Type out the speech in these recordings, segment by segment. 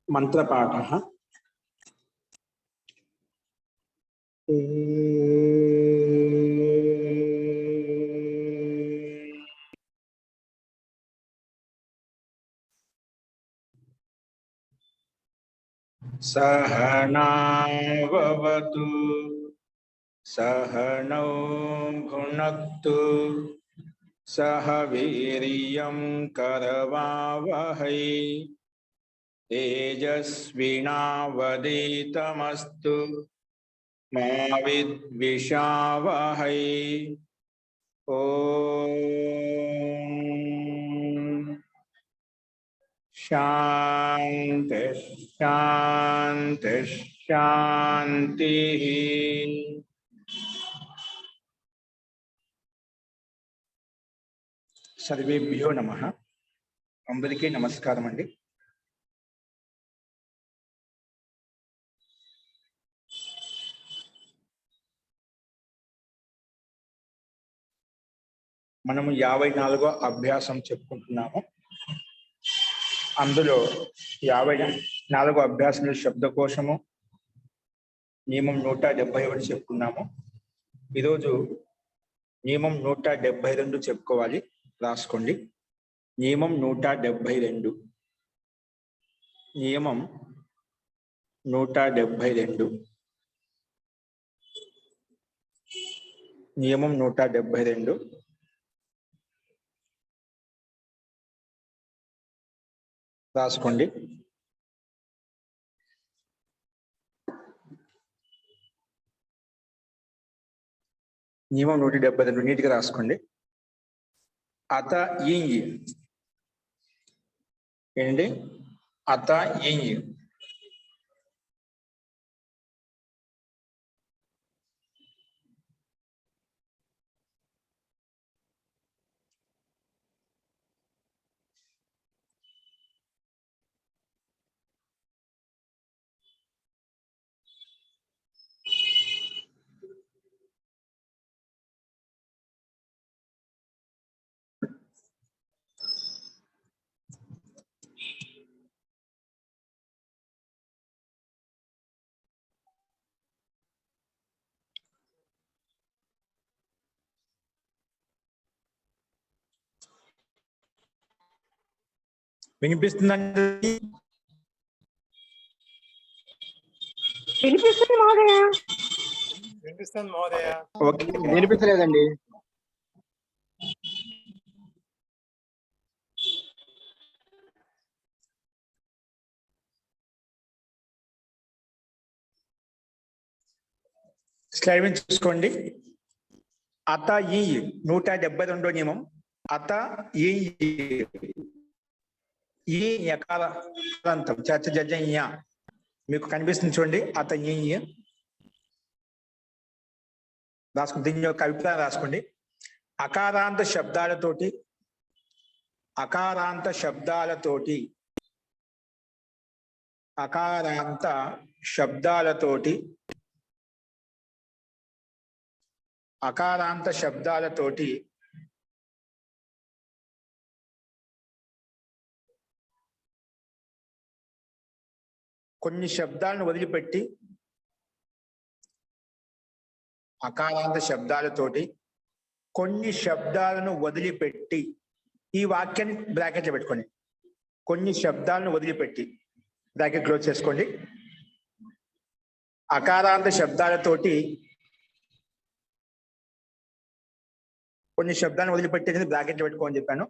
మంత్రపాఠः सहनाववतु सहनौ भुनक्तु सह वीर्यं करवावहै तेजस्विनावधीतमस्तु मा विद्विषावहै। ओम शांति शांति शांति। सर्वेभ्यो नमः। अंदरिकी नमस्कारम अंडी। మనము 54వ అభ్యాసం చెప్పుకుంటున్నాము. అందులో 54వ అభ్యాసంలో శబ్దకోశము నియమం 171 చెప్పుకున్నాము. ఈరోజు నియమం 172 చెప్పుకోవాలి. రాసుకోండి. నియమం 172. నియమం 172. నియమం 172. రాసుకోండి. నియమం 172 నీట్గా రాసుకోండి. అత ఇంగ్ ఏంటి? అత ఇంగ్ వినిపిస్తుందండి? వినిపిస్తుంది మహోదయ. వినిపిస్తుంది మహోదయ. ఓకే, వినిపించలేదండి. స్లైడ్ మీద చూసుకోండి. అత ఈ 172 నియమం. అత ఈ యకారాంతం చర్చ జజయ్య మీకు కనిపిస్తుంది చూడండి. అత ఈ రాసుకోండి. దీని యొక్క అభిప్రాయం రాసుకోండి. అకారాంత శబ్దాలతోటి అకారాంత శబ్దాలతోటి అకారాంత శబ్దాలతోటి అకారాంత శబ్దాలతోటి కొన్ని శబ్దాలను వదిలిపెట్టి అకారాంత శబ్దాలతోటి కొన్ని శబ్దాలను వదిలిపెట్టి ఈ వాక్యాన్ని బ్రాకెట్లో పెట్టుకోండి. కొన్ని శబ్దాలను వదిలిపెట్టి బ్రాకెట్ క్లోజ్ చేసుకోండి. అకారాంత శబ్దాలతోటి కొన్ని శబ్దాలను వదిలిపెట్టేది బ్రాకెట్లో పెట్టుకోని చెప్పాను.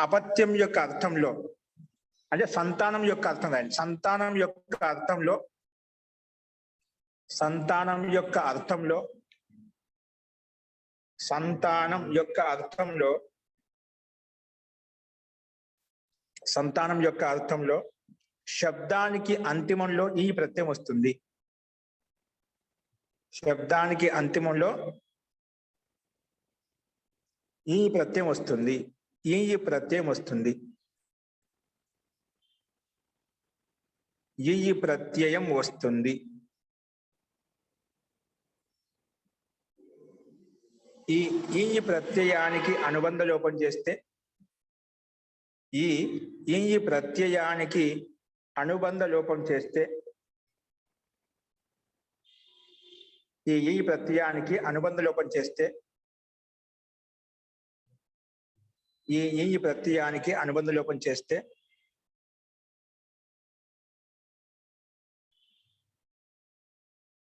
అపత్యం యొక్క అర్థంలో అంటే సంతానం యొక్క అర్థం రాయండి. సంతానం యొక్క అర్థంలో సంతానం యొక్క అర్థంలో సంతానం యొక్క అర్థంలో సంతానం యొక్క అర్థంలో శబ్దానికి అంతిమంలో ఈ ప్రత్యయం వస్తుంది. శబ్దానికి అంతిమంలో ఈ ప్రత్యయం వస్తుంది. ఈ ప్రత్యయం వస్తుంది. ఈ ప్రత్యయం వస్తుంది. ఈ ప్రత్యయానికి అనుబంధ లోపం చేస్తే ఈ ప్రత్యయానికి అనుబంధ లోపం చేస్తే ఈ ప్రత్యయానికి అనుబంధ లోపం చేస్తే ఈ ప్రత్యయానికి అనుబంధ లోపం చేస్తే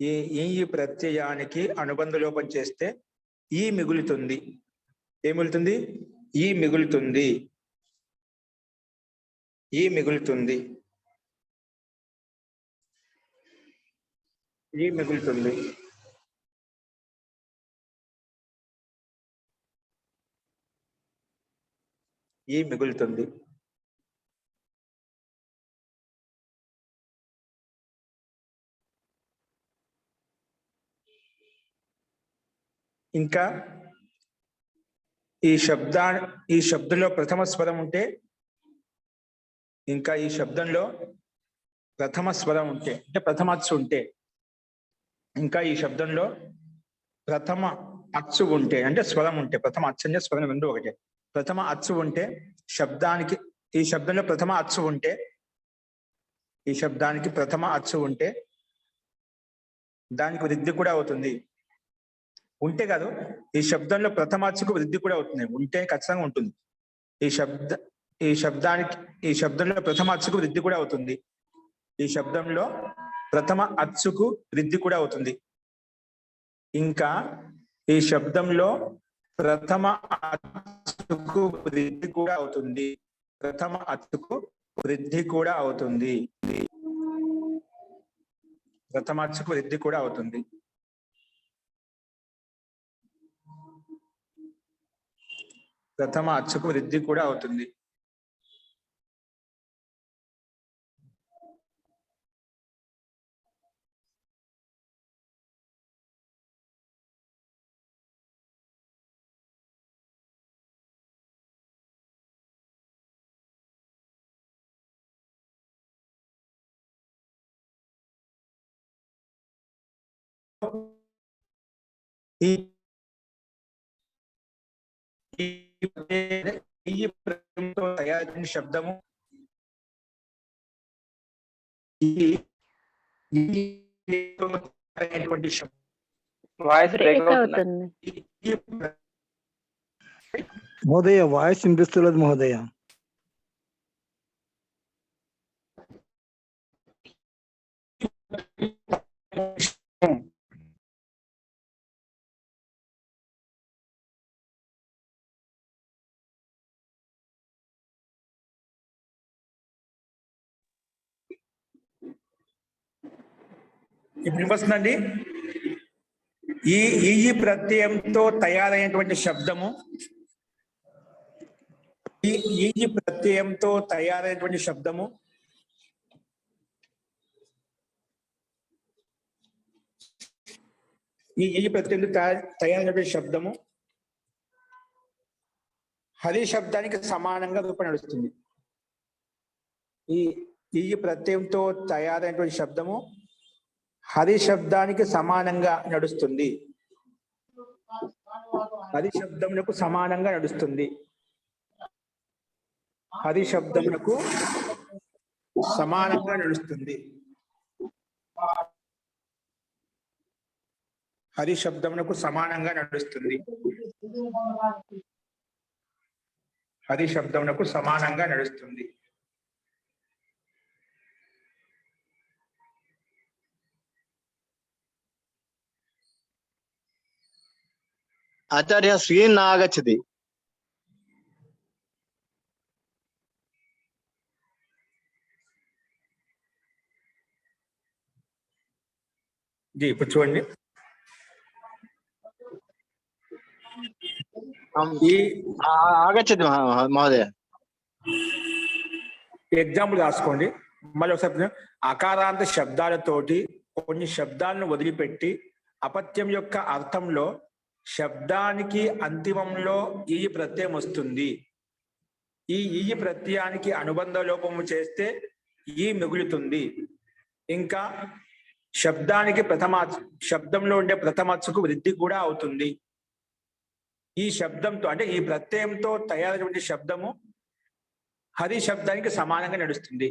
ఈ ప్రత్యయానికి అనుబంధ లోపం చేస్తే ఈ మిగులుతుంది. ఏం మిగులుతుంది? ఈ మిగులుతుంది. ఈ మిగులుతుంది. ఈ మిగులుతుంది. ఈ మిగులుతుంది. ఇంకా ఈ శబ్దంలో ప్రథమ స్వరం ఉంటే, ఇంకా ఈ శబ్దంలో ప్రథమ స్వరం ఉంటే అంటే ప్రథమ అచ్చు ఉంటే, ఇంకా ఈ శబ్దంలో ప్రథమ అచ్చు ఉంటే అంటే స్వరం ఉంటే, ప్రథమ అచ్చు అంటే స్వరం రెండు ఒకటే. ప్రథమ అచ్చు ఉంటే శబ్దానికి, ఈ శబ్దంలో ప్రథమ అచ్చు ఉంటే, ఈ శబ్దానికి ప్రథమ అచ్చు ఉంటే దానికి వృద్ధి కూడా అవుతుంది. ఉంటే కాదు, ఈ శబ్దంలో ప్రథమ అచ్చుకు వృద్ధి కూడా అవుతుంది. ఉంటే ఖచ్చితంగా ఉంటుంది. ఈ శబ్దంలో ప్రథమ అచ్చుకు వృద్ధి కూడా అవుతుంది. ఈ శబ్దంలో ప్రథమ అచ్చుకు వృద్ధి కూడా అవుతుంది. ఇంకా ఈ శబ్దంలో ప్రథమ అచ్చుకు వృద్ధి కూడా అవుతుంది. ప్రథమ అచ్చుకు వృద్ధి కూడా అవుతుంది. ప్రథమ అచ్చుకు వృద్ధి కూడా అవుతుంది. ప్రథమ అచ్చుకు వృద్ధి కూడా అవుతుంది. ఈ ప్రత్యయంతో తయారైన శబ్దము మహోదయ వాయిస్ వినిపిస్తున్నది మహోదయ. ఇప్పుడు వస్తుందండి. ఈ ప్రత్యయంతో తయారైనటువంటి శబ్దము, ఈ ప్రత్యయంతో తయారైనటువంటి శబ్దము ఈ ప్రత్యయంతో తయారైనటువంటి శబ్దము హరి శబ్దానికి సమానంగా రూపం నడుస్తుంది. ఈ ప్రత్యయంతో తయారైనటువంటి శబ్దము హరి శబ్దానికి సమానంగా నడుస్తుంది. హరి శబ్దములకు సమానంగా నడుస్తుంది. హరి శబ్దములకు సమానంగా నడుస్తుంది. హరి శబ్దములకు సమానంగా నడుస్తుంది. హరి శబ్దములకు సమానంగా నడుస్తుంది. ఆచార్య స్క్రీన్ నా ఆగచ్చది. ఇప్పుడు చూడండి. ఆగచ్చది మహోదయ. ఎగ్జాంపుల్ రాసుకోండి. మళ్ళీ ఒకసారి అకారాంత శబ్దాలతోటి కొన్ని శబ్దాలను వదిలిపెట్టి అపత్యం యొక్క అర్థంలో శబ్దానికి అంతిమంలో ఈ ప్రత్యయం వస్తుంది. ఈ ప్రత్యయానికి అనుబంధ లోపము చేస్తే ఈ మిగులుతుంది. ఇంకా శబ్దానికి శబ్దంలో ఉండే ప్రథమచ్చుకు వృద్ధి కూడా అవుతుంది. ఈ శబ్దంతో అంటే ఈ ప్రత్యయంతో తయారైనటువంటి శబ్దము హరి శబ్దానికి సమానంగా నడుస్తుంది.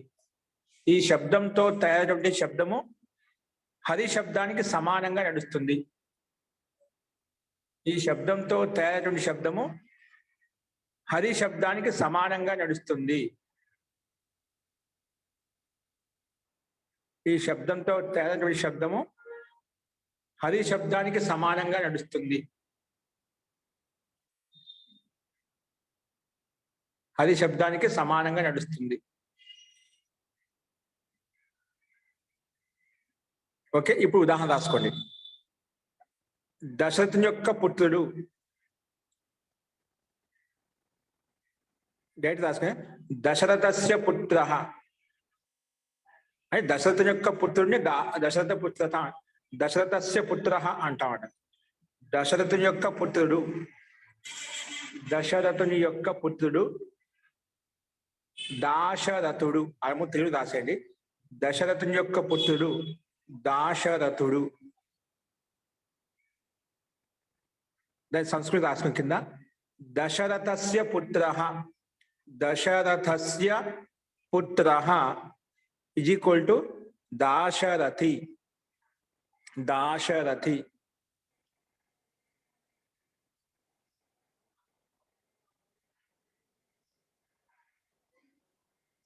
ఈ శబ్దంతో తయారైనటువంటి శబ్దము హరి శబ్దానికి సమానంగా నడుస్తుంది. ఈ శబ్దంతో తయారైనటువంటి శబ్దము హరి శబ్దానికి సమానంగా నడుస్తుంది. ఈ శబ్దంతో తయారైనటువంటి శబ్దము హరి శబ్దానికి సమానంగా నడుస్తుంది. హరి శబ్దానికి సమానంగా నడుస్తుంది. ఓకే, ఇప్పుడు ఉదాహరణ రాసుకోండి. దశరథుని యొక్క పుత్రుడు, డైరెక్ట్ రాసుకుని దశరథస్య పుత్ర అంటే దశరథుని యొక్క పుత్రుడిని దశరథ పుత్రత, దశరథస్య పుత్ర అంటామట. దశరథుని యొక్క పుత్రుడు, దశరథుని యొక్క పుత్రుడు దాశరథుడు. అము తెలుగు రాసేయండి. దశరథుని యొక్క పుత్రుడు దాశరథుడు. దాని సంస్కృతి రాసుకుని కింద దశరథస్య పుత్ర, దశరథస్య పుత్ర ఈజ్ ఈక్వల్ టు దాశరథి. దాశరథి.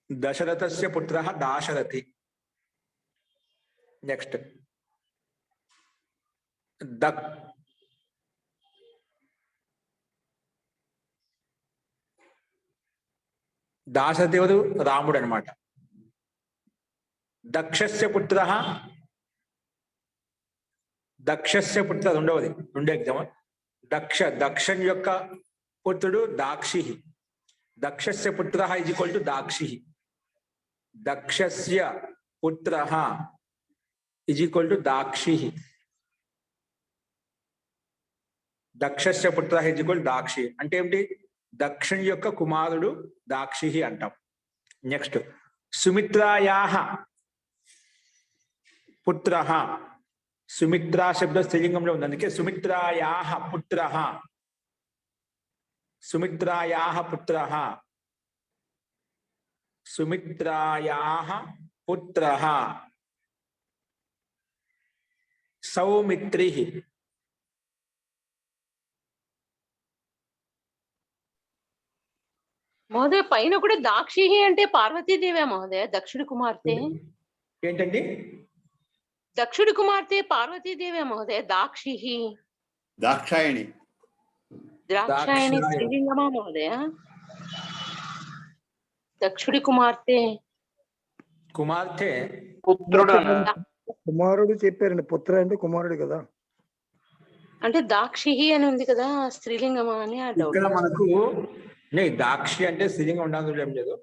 దశరథస్య పుత్ర దాశరథి. నెక్స్ట్ దాశరథి ఎవరు? రాముడు అనమాట. దక్షస్య పుత్ర, దక్షస్య పుత్ర రెండవది, రెండో ఎగ్జామ్. దక్షుని యొక్క పుత్రుడు దాక్షి. దక్షస్య పుత్ర ఈజ్ ఈక్వల్ టు దాక్షి. దక్షస్య పుత్ర ఈజ్ ఈక్వల్ టు దాక్షి. దక్షస్య పుత్ర ఈజ్ ఈక్వల్ దాక్షి అంటే ఏమిటి? దక్షుని యొక్క కుమారుడు దాక్షి అంటాం. నెక్స్ట్ సుమిత్రాయాః పుత్ర. సుమిత్రా శబ్ద స్త్రీలింగంలో ఉంది, అందుకే సుమిత్రాయాః పుత్ర. సుమిత్రాయాః పుత్ర. సుమిత్రాయాః పుత్ర సౌమిత్రి. మహోదయ పైన కూడా దాక్షి అంటే పార్వతీదేవే మహోదయ, దక్షుడి కుమార్తె. ఏంటండి? దక్షుడి కుమార్తె పార్వతీదేవే మహోదయ. దాక్షి దాక్షాయణి. ద్రాక్షాయణి స్త్రీలింగమా మహోదయ? దక్షుడి కుమార్తె. కుమార్తె పుత్రుడు. కుమారుడు చెప్పారండి, పుత్ర అంటే కుమారుడు కదా. అంటే దాక్షి అని ఉంది కదా, స్త్రీలింగమా అని ఆ డౌట్. ఇక్కడ మనకు దాక్షి అంటే స్త్రీలింగం ఉండాలి ఏం లేదు.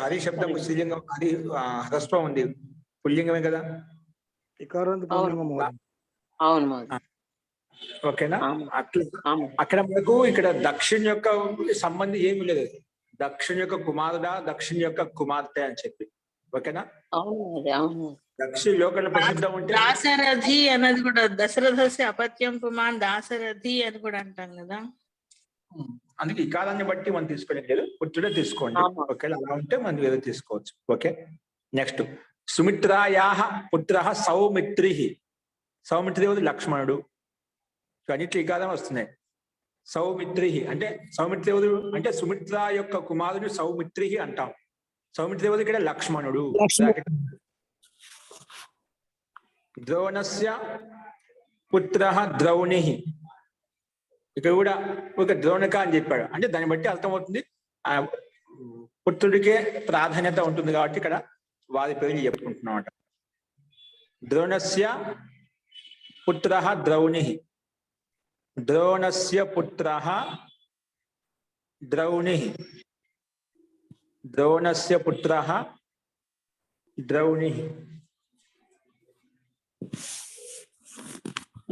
హరి శబ్దం స్త్రీలింగం, హరి హ్రస్వం ఉంది, పుల్లింగమే కదా. అవును మహోదయ. ఓకేనా? అక్కడ మనకు ఇక్కడ దక్షిణ యొక్క సంబంధం ఏమి లేదు. దక్షిణ యొక్క కుమారుడా, దక్షిణ యొక్క కుమార్తె అని చెప్పి. ఓకేనా? అవును. దక్షిణ లోకల్ ప్రసిద్ధం ఉంటే దాశరథి అన్నది కూడా దశరథస్య అపత్యం కుమార్ దాశరథి అని కూడా అంటాం కదా. అందుకే ఈ కాలాన్ని బట్టి మనం తీసుకోవడం లేదు, పుత్రుడే తీసుకోండి. ఓకే, అలా ఉంటే మనం ఏదో తీసుకోవచ్చు. ఓకే, నెక్స్ట్ సుమిత్రాయాః పుత్ర సౌమిత్రి. సౌమిత్రి లక్ష్మణుడు. అన్నిట్లో ఈ కాలం వస్తున్నాయి. సౌమిత్రి అంటే సౌమిత్రి అంటే సుమిత్ర యొక్క కుమారుడు సౌమిత్రి అంటాం. సౌమిత్రి ఇక్కడ లక్ష్మణుడు. ద్రోణస్య పుత్ర ద్రౌణి. ఇక్కడ కూడా ఒక ద్రోణిక అని చెప్పాడు, అంటే దాన్ని బట్టి అర్థమవుతుంది ఆ పుత్రుడికే ప్రాధాన్యత ఉంటుంది కాబట్టి ఇక్కడ వారి పేరు చెప్పుకుంటున్నాం అంట. ద్రోణస్య పుత్ర ద్రౌణి. ద్రోణస్య పుత్ర ద్రౌణి. ద్రోణస్య పుత్ర ద్రౌణి.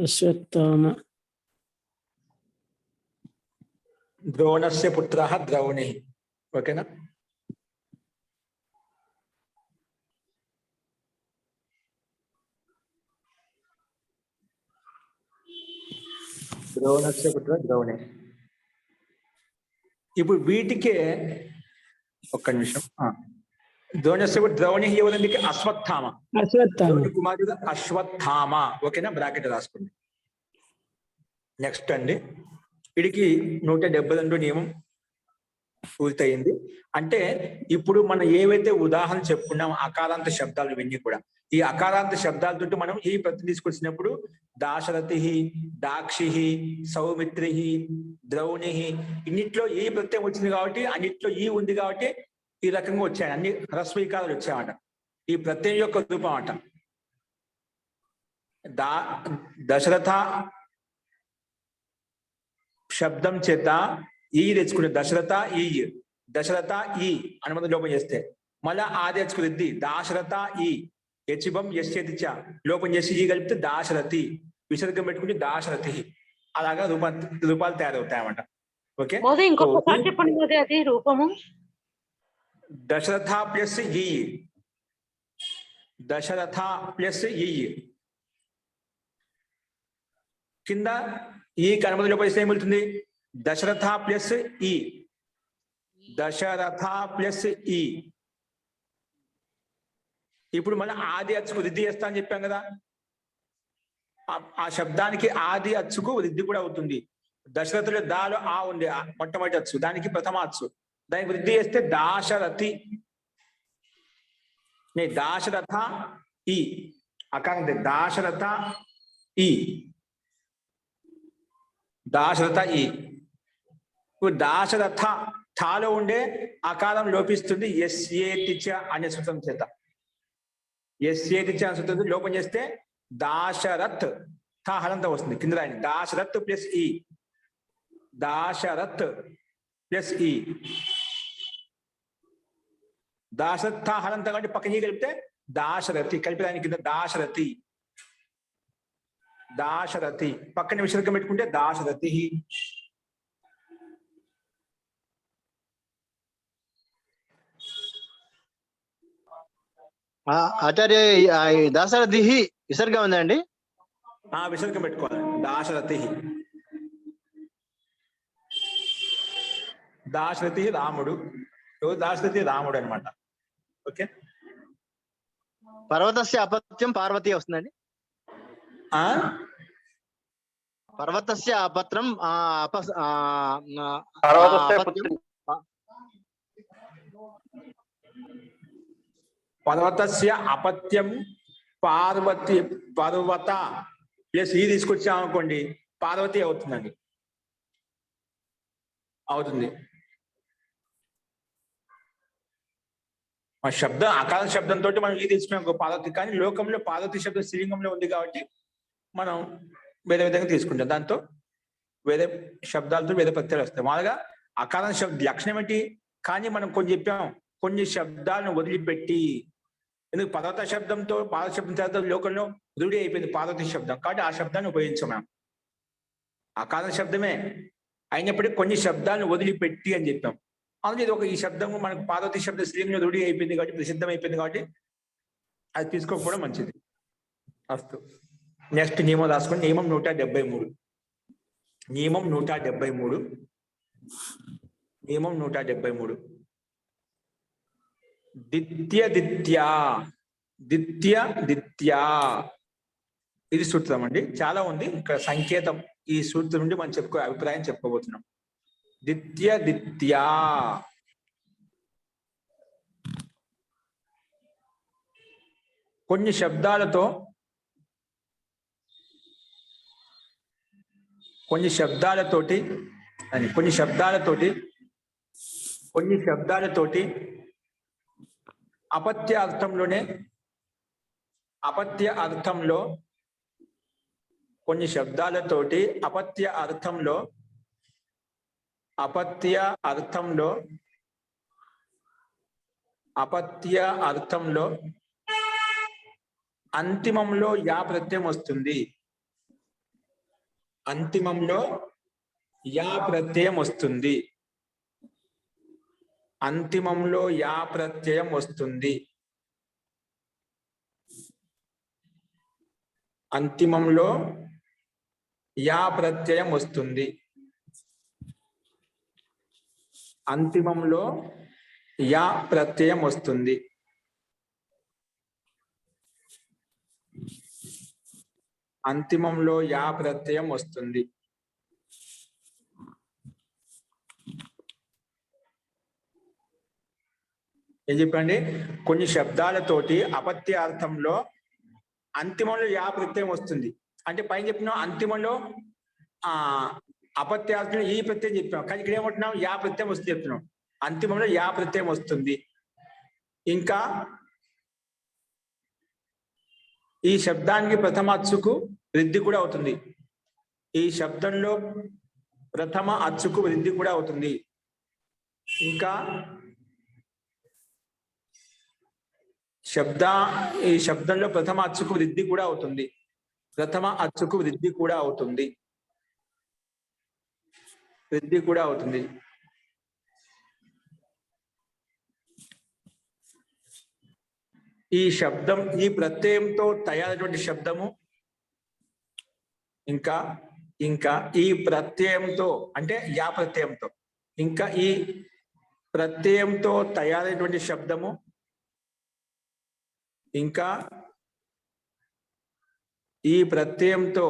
అశ్వత్థామ. ద్రోణస్య పుత్ర ద్రౌణి. ఓకేనా? ద్రోణస్య పుత్ర ద్రౌణి. ఇప్పుడు వీటికే ఒక్క నిమిషం. ద్రోణస్య ద్రోణి ఎవరందుకే అశ్వత్థామ. ద్రోణి కుమారుడు అశ్వత్థామ. ఓకేనా, బ్రాకెట్ రాసుకోండి. నెక్స్ట్ అండి, వీడికి 172 నియమం పూర్తయింది. అంటే ఇప్పుడు మనం ఏవైతే ఉదాహరణ చెప్పుకున్నాం అకారాంత శబ్దాలు, ఇవన్నీ కూడా ఈ అకారాంత శబ్దాలతో మనం ఈ ప్రతి తీసుకొచ్చినప్పుడు దాశరథి, దాక్షి, సౌమిత్రి, ద్రౌణి, ఇన్నిట్లో ఈ ప్రత్యయం వచ్చింది కాబట్టి, అన్నిట్లో ఈ ఉంది కాబట్టి ఈ రకంగా వచ్చాయి. అన్ని హ్రస్వీకారాలు వచ్చాయన్నమాట. ఈ ప్రత్యయం యొక్క రూపం అట. దశరథ శబ్దం చేత ఈ తెచ్చుకునే దశరథ ఈ, దశరథ ఈ అనుమతి లోపం చేస్తే మళ్ళా ఆ తెచ్చుకునేది దాశరథ ఈ, యచిబం యశ్యతిచ లోపం చేసి ఈ కలిపితే దాశరథి, విసర్గం పెట్టుకుంటే దాశరథి. అలాగా రూపాలు తయారవుతాయి అన్నమాట. ఓకే, ఇంకొకసారి చెప్పండి మోదీ అది రూపము. దశరథ ప్లస్ ఈ, దశరథ ప్లస్ ఈ, కింద ఈ అనుమతి లోపం చేస్తే ఏమవుతుంది? దశరథ ప్లస్ ఈ, దశరథ ప్లస్ ఈ. ఇప్పుడు మనం ఆది అచ్చుకు వృద్ధి చేస్తా అని చెప్పాం కదా, ఆ శబ్దానికి ఆది అచ్చుకు వృద్ధి కూడా అవుతుంది. దశరథుల దాలో ఆ ఉంది, మొట్టమొదటి అచ్చు, దానికి ప్రథమ అచ్చు, దానికి వృద్ధి చేస్తే దాశరథి. దాశరథ ఈ అకారం, దాశరథ ఈ, దాశరథ ఈ. ఇప్పుడు దాశరథ థాలో ఉండే అకారం లోపిస్తుంది ఎస్ఏతిచ అనే సూత్రం చేత. ఎస్ఏతిచ అనే సూత్రం లోపం చేస్తే దాశరథ్ థా హలంత వస్తుంది. కింద రాయండి, దాశరథ్ ప్లస్ ఈ, దాశరథ్ ప్లస్ ఈ. దాశరథ హలంత కాబట్టి పక్కన కలిపితే దాశరథి, కలిపి దాని కింద దాశరథి, దాశరథి పక్కన విసర్గం పెట్టుకుంటే దాశరథి. ఆచార్య దాశరథి విసర్గం ఉందండి? విసర్గం పెట్టుకోవాలి, దాశరథి. దాశరథి రాముడు, దాశరథి రాముడు అనమాట. ఓకే, పర్వతస్య అపత్యం పార్వతి వస్తుందండి. పర్వతస్య అపత్రం పర్వతస్య అపత్యం పార్వతి, పర్వత ప్లస్ ఈ తీసుకొచ్చామనుకోండి పార్వతి అవుతుందండి, అవుతుంది. శబ్దం అకార శబ్దంతో మనం ఈ తీసుకున్నాం పార్వతి, కానీ లోకంలో పార్వతి శబ్దం స్త్రీలింగంలో ఉంది కాబట్టి మనం వేరే విధంగా తీసుకుంటాం. దాంతో వేరే శబ్దాలతో వేరే ప్రత్యయాలు వస్తాయి. మామూలుగా అకార శబ్ద లక్షణం ఏంటి? కానీ మనం కొన్ని చెప్పాం, కొన్ని శబ్దాలను వదిలిపెట్టి. ఎందుకు? పర్వత శబ్దంతో పార్వతి శబ్దం తర్వాత లోకంలో రూఢి అయిపోయింది పార్వతి శబ్దం, కాబట్టి ఆ శబ్దాన్ని ఉపయోగించాం మనం. అకార శబ్దమే అయినప్పటికీ కొన్ని శబ్దాలను వదిలిపెట్టి అని చెప్పాం. అందులో ఈ శబ్దము మనకు పార్వతి శబ్ద స్త్రీలింగంలో రూఢి అయిపోయింది కాబట్టి, ప్రసిద్ధం అయిపోయింది కాబట్టి అది తీసుకోకపోవడం మంచిది. అస్తు. నెక్స్ట్ నియమం రాసుకోండి. నియమం 173. నియమం 173. నియమం 173. దిత్య దిత్యా, దిత్య దిత్యా ఇది సూత్రం అండి. చాలా ఉంది ఇక్కడ సంకేతం. ఈ సూత్రం నుండి మనం అభిప్రాయం చెప్పుకోబోతున్నాం. దిత్య దిత్యా, కొన్ని శబ్దాలతోటి అపత్య అర్థంలో కొన్ని శబ్దాలతోటి అపత్య అర్థంలో అంతిమంలో యా ప్రత్యయం వస్తుంది. అంతిమంలో యా ప్రత్యయం వస్తుంది. అంతిమంలో యా ప్రత్యయం వస్తుంది. అంతిమంలో యా ప్రత్యయం వస్తుంది. అంతిమంలో యా ప్రత్యయం వస్తుంది. అంతిమంలో యా ప్రత్యయం వస్తుంది. ఏం చెప్పండి? కొన్ని శబ్దాలతోటి అపత్యార్థంలో అంతిమంలో యా ప్రత్యయం వస్తుంది. అంటే పైన చెప్పిన అంతిమంలో అపత్యార్థంలో ఈ ప్రత్యయం చెప్పినాం, కానీ ఇక్కడ ఏమంటున్నాం? యా ప్రత్యయం వస్తుంది చెప్తున్నాం. అంతిమంలో యా ప్రత్యయం వస్తుంది. ఇంకా ఈ శబ్దానికి ప్రథమ అచ్చుకు వృద్ధి కూడా అవుతుంది. ఈ శబ్దంలో ప్రథమ అచ్చుకు వృద్ధి కూడా అవుతుంది. ఇంకా ఈ శబ్దంలో ప్రథమ అచ్చుకు వృద్ధి కూడా అవుతుంది. ప్రథమ అచ్చుకు వృద్ధి కూడా అవుతుంది. వృద్ధి కూడా అవుతుంది. ఈ శబ్దం ఈ ప్రత్యయంతో తయారైనటువంటి శబ్దము ఇంకా ఇంకా ఈ ప్రత్యయంతో అంటే యా ప్రత్యయంతో ఇంకా ఈ ప్రత్యయంతో తయారైనటువంటి శబ్దము ఇంకా ఈ ప్రత్యయంతో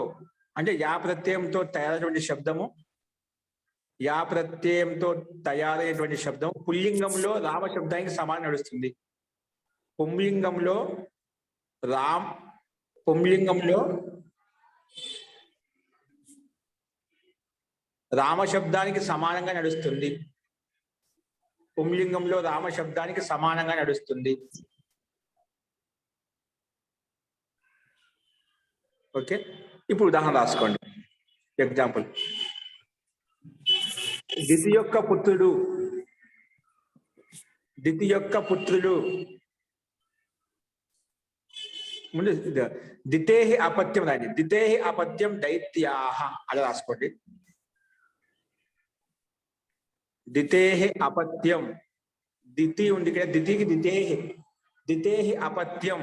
అంటే యా ప్రత్యయంతో తయారైనటువంటి శబ్దము యా ప్రత్యయంతో తయారైనటువంటి శబ్దం పుల్లింగంలో రామ శబ్దానికి సమానం నడుస్తుంది. పుంలింగంలో రామ శబ్దానికి సమానంగా నడుస్తుంది. పుంలింగంలో రామ శబ్దానికి సమానంగా నడుస్తుంది. ఓకే, ఇప్పుడు ఉదాహరణ రాసుకోండి. ఎగ్జాంపుల్, దితి యొక్క పుత్రుడు ముందు దితేహి అపత్యం రాయండి. దితేహి అపత్యం దైత్యాహ అలా రాసుకోండి. దితేహి అపత్యం, దితి ఉంది ఇక్కడ, దితికి దితేహి అపత్యం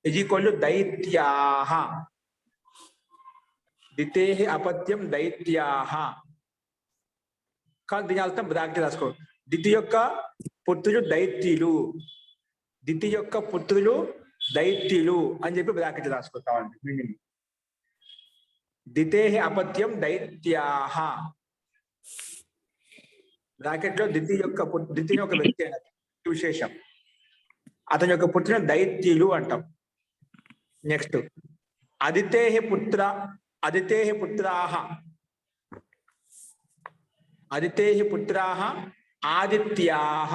= దైత్యాహ. దితేహి అపత్యం దైత్యాహ. కానీ దీని అర్థం బ్రాకెట్ రాసుకో. దితి యొక్క పుత్రులు దైత్యులు, దితి యొక్క పుత్రులు దైత్యులు అని చెప్పి బ్రాకెట్ రాసుకో కావాలి. దితేహి అపత్యం దైత్యాహ. బ్రాకెట్ లో దితి యొక్క వ్యక్తి విశేషం, అతని యొక్క పుత్రులు దైత్యులు అంటాం. నెక్స్ట్, అదితేహి పుత్రాహ ఆదిత్యాహ.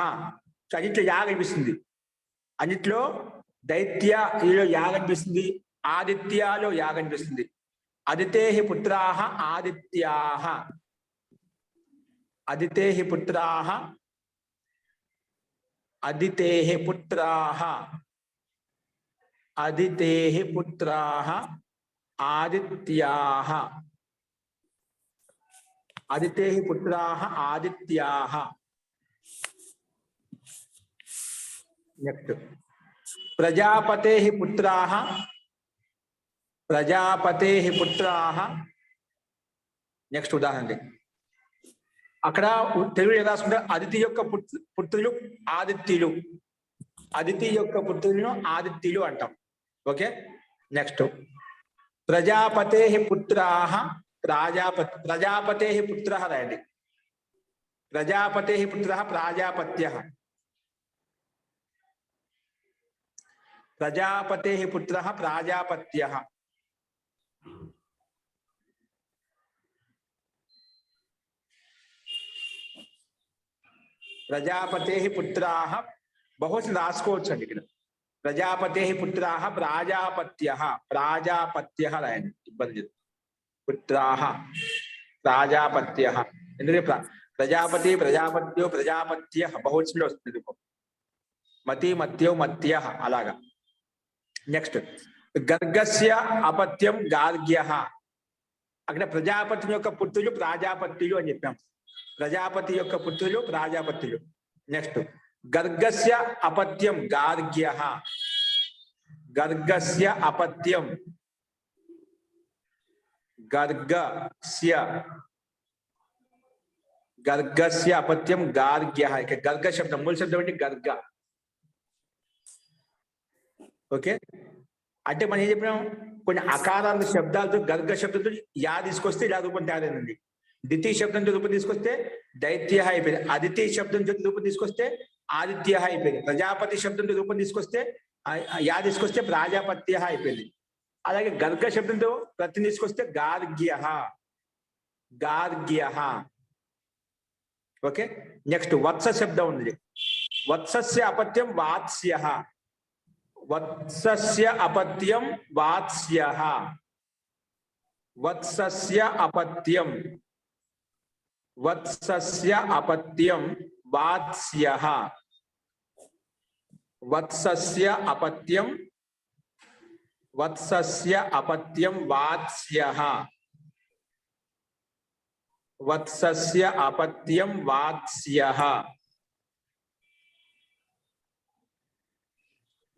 అన్నిట్లో యా కనిపిస్తుంది. అన్నిట్లో దైత్యలో యా కనిపిస్తుంది, ఆదిత్యాలో యా కనిపిస్తుంది. అదితేహి పుత్రాహ ఆదిత్యాహ. అదితేహి పుత్రాహ ఆదిత్యాహ. అదితేహి పుత్రాహ ఆదిత్యాహ. నెక్స్ట్, ప్రజాపతేహి పుత్రాహ. నెక్స్ట్ ఉదాహరణ, అక్కడ తెలుగు ఎలా రాసుకుంటే అదితి యొక్క పుత్రులు ఆదిత్యులు, అదితి యొక్క పుత్రులను ఆదిత్యులు అంటాం. ఓకే, నెక్స్ట్, ప్రజాపతేహి పుత్రాహ ప్రజాపతేహి పుత్రః రాయండి. ప్రజాపతేహి పుత్రః ప్రాజాపత్యః. ప్రజాపతేహి పుత్రః ప్రాజాపత్యః. ప్రజాపతేహి పుత్రాహ బహుశా రాసుకోవచ్చు అండి ఇక్కడ. ప్రజాపతేహి పుత్రాహ ప్రాజాపత్యః రాయండి, ఇబ్బంది లేదు. పుత్రాహ ప్రాజాపత్యః, ఎందుకంటే ప్రజాపత్యః బహువచనంలో వస్తుంది. మత్యః అలాగా. నెక్స్ట్, గర్గస్య అపత్యం గార్గ్యః. అక్కడ ప్రజాపతి యొక్క పుత్రులు ప్రాజాపత్యులు అని చెప్పాం. ప్రజాపతి యొక్క పుత్రులు ప్రాజాపత్యులు. నెక్స్ట్, గర్గస్య అపత్యం గార్గ్యః. గర్గస్య అపత్యం గర్గస్య అపత్యం గార్గ్య. ఇక గర్గ శబ్దం, మూల శబ్దం అంటే గర్గ. ఓకే, అంటే మనం ఏం చెప్పినాం, కొన్ని అకారాంత శబ్దాలతో గర్గ శబ్దంతో యా తీసుకొస్తే ఇలా రూపం తయారైందండి. ద్వితీయ శబ్దంతో రూపం తీసుకొస్తే దైత్య అయిపోయింది. అదితీయ శబ్దంతో రూపం తీసుకొస్తే ఆదిత్య అయిపోయింది. ప్రజాపతి శబ్దంతో రూపం తీసుకొస్తే యా తీసుకొస్తే ప్రాజాపత్య అయిపోయింది. అలాగే గర్గ శబ్దంతో ప్రతి తీసుకొస్తే గార్గ్య. గార్గ్య. ఓకే, నెక్స్ట్ వత్స శబ్దం ఉంది. వత్సస్య అపత్యం వాత్స్య. వత్సస్య అపత్యం వాత్స్య. వత్సస్య అపత్యం. వత్సస్య అపత్యం వాత్స్య. వత్సస్య అపత్యం. వత్సస్య అపత్యం వాత్స్య. వత్సస్య అపత్యం వాత్స్య.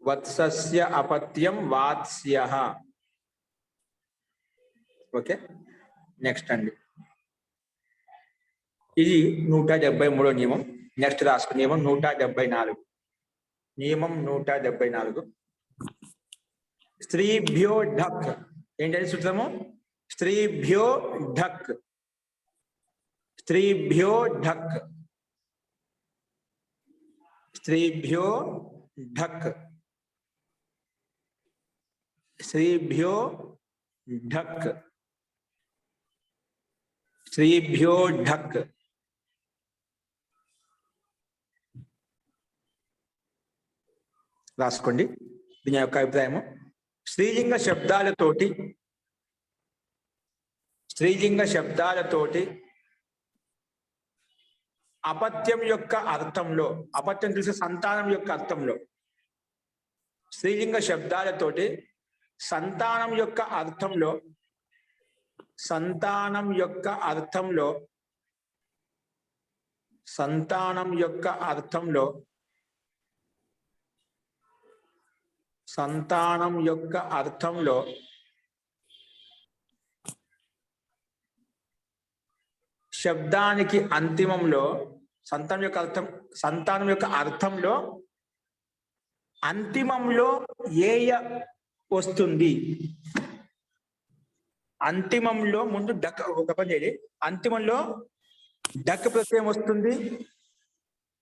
వత్సస్య అపత్యం వాత్స్య. ఓకే, నెక్స్ట్ అండి, ఇది 173వ నియమం. నెక్స్ట్ రాసుకున్న నియమం 174. నియమం 174. స్త్రీభ్యో ఢక్. ఏంటంటే సూత్రము, స్త్రీభ్యో ఢక్. స్త్రీభ్యో ఢక్. స్త్రీభ్యో ఢక్. స్త్రీభ్యో ఢక్. స్త్రీభ్యో ఢక్. రాసుకోండి దీని యొక్క అభిప్రాయము. స్త్రీలింగ శబ్దాలతోటి అపత్యం యొక్క అర్థంలో, అపత్యం తెలిసే సంతానం యొక్క అర్థంలో, స్త్రీలింగ శబ్దాలతోటి సంతానం యొక్క అర్థంలో, సంతానం యొక్క అర్థంలో, సంతానం యొక్క అర్థంలో, సంతానం యొక్క అర్థంలో శబ్దానికి అంతిమంలో, సంతానం యొక్క అర్థంలో అంతిమంలో ఏయ వస్తుంది. అంతిమంలో ముందు డక్, ఒక పని చేయాలి, అంతిమంలో డక్ ప్రత్యయం వస్తుంది.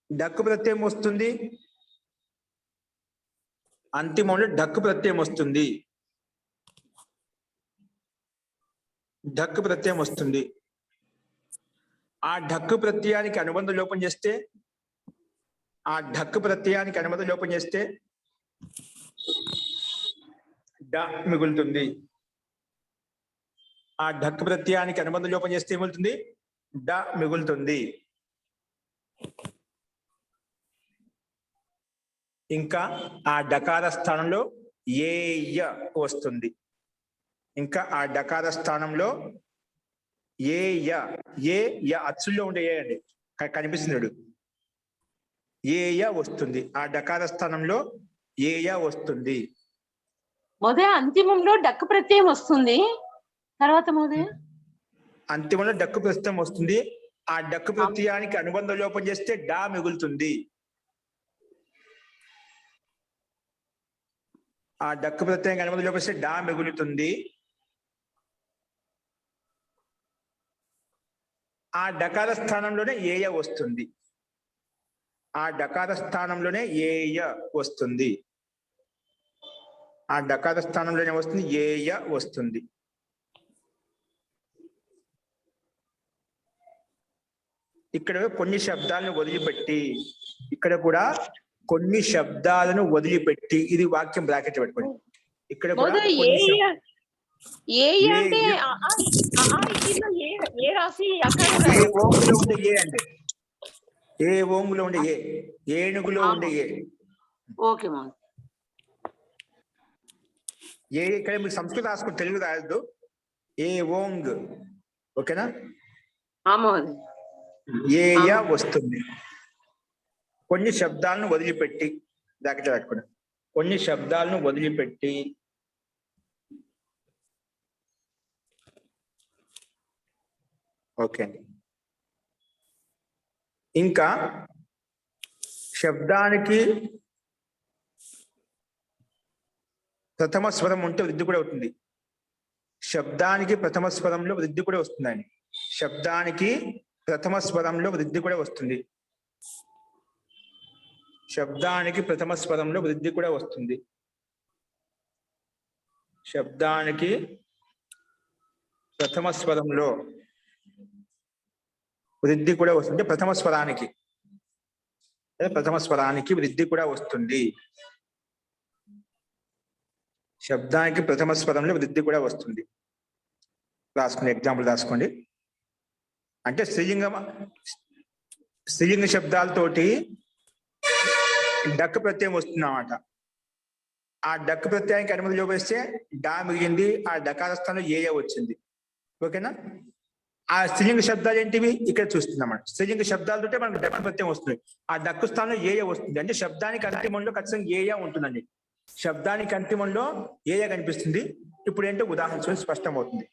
డక్ ప్రత్యయం వస్తుంది. అంతిమంలో డక్ ప్రత్యయం వస్తుంది. డక్ ప్రత్యయం వస్తుంది. ఆ ఢక్కు ప్రత్యయానికి అనుబంధ లోపం చేస్తే, డ మిగులుతుంది. ఆ ఢక్కు ప్రత్యయానికి అనుబంధ లోపం చేస్తే మిగులుతుంది, డ మిగులుతుంది. ఇంకా ఆ డకార స్థానంలో ఏయ వస్తుంది. ఇంకా ఆ డకార స్థానంలో ఏయ, ఏ అచ్చుల్లో ఉండే ఏ అండి, కనిపిస్తుంది, ఏయ వస్తుంది. ఆ డకార స్థానంలో ఏయ వస్తుంది. మొదయ అంతిమంలో డక్కు ప్రత్యయం వస్తుంది. తర్వాత మొదయ అంతిమంలో డక్కు ప్రత్యయం వస్తుంది. ఆ డక్కు ప్రత్యయానికి అనుబంధ లోపం చేస్తే డా మిగులుతుంది. ఆ డక్కు ప్రత్యయానికి అనుబంధ లోపం చేస్తే డా మిగులుతుంది. ఆ డకార స్థానంలోనే ఏయ వస్తుంది. ఆ డకార స్థానంలోనే ఏయ వస్తుంది. ఆ డకార స్థానంలోనే వస్తుంది, ఏయ వస్తుంది. ఇక్కడ కొన్ని శబ్దాలను వదిలిపెట్టి, ఇక్కడ కూడా కొన్ని శబ్దాలను వదిలిపెట్టి, ఇది వాక్యం బ్రాకెట్ పెట్టుకోండి. ఇక్కడ కూడా ఏ అంటే ఏ రాసి ఏ ఓంగులో ఉండే ఏ అంటే, ఏ ఓంగులో ఉండే ఏ, ఏనుగులో ఉండే ఏ. ఓకే మా, ఏ ఇక్కడ మీరు సంస్కృతం రాసుకుని తెలుగు రాయద్దు. ఏ ఓంగ్, ఓకేనా? ఏయ వస్తుంది. కొన్ని శబ్దాలను వదిలిపెట్టి, బ్రాకెట్ పెట్టుకోండి. కొన్ని శబ్దాలను వదిలిపెట్టి ఓకే అండి. ఇంకా శబ్దానికి ప్రథమ స్వరం ఉంటే వృద్ధి కూడా అవుతుంది. శబ్దానికి ప్రథమ స్వరంలో వృద్ధి కూడా వస్తుందండి. శబ్దానికి ప్రథమ స్వరంలో వృద్ధి కూడా వస్తుంది. శబ్దానికి ప్రథమ స్వరంలో వృద్ధి కూడా వస్తుంది. శబ్దానికి ప్రథమ స్వరంలో వృద్ధి కూడా వస్తుంది. ప్రథమ స్వరానికి వృద్ధి కూడా వస్తుంది. శబ్దానికి ప్రథమ స్వరంలో వృద్ధి కూడా వస్తుంది. రాసుకోండి, ఎగ్జాంపుల్ రాసుకోండి. అంటే స్త్రీలింగ శబ్దాలతోటి డక్ ప్రత్యయం వస్తుందన్నమాట. ఆ డక్ ప్రత్యయానికి అనుమతి లోపిస్తే డా మిగిలింది, ఆ డకార స్థానంలో ఏ వచ్చింది. ఓకేనా? ఆ స్త్రీలింగ శబ్దాలు ఏంటివి ఇక్కడ చూస్తున్నాం. స్త్రీలింగ శబ్దాలతోటే మనకు డక్ ప్రత్యయం వస్తుంది. ఆ డక్కు స్థానంలో ఏ వస్తుంది. అంటే శబ్దానికి అంతిమంలో ఖచ్చితంగా ఏ ఉంటుందండి. శబ్దానికి అంతిమంలో ఏ కనిపిస్తుంది. ఇప్పుడు ఏంటో ఉదాహరణ స్పష్టం అవుతుంది.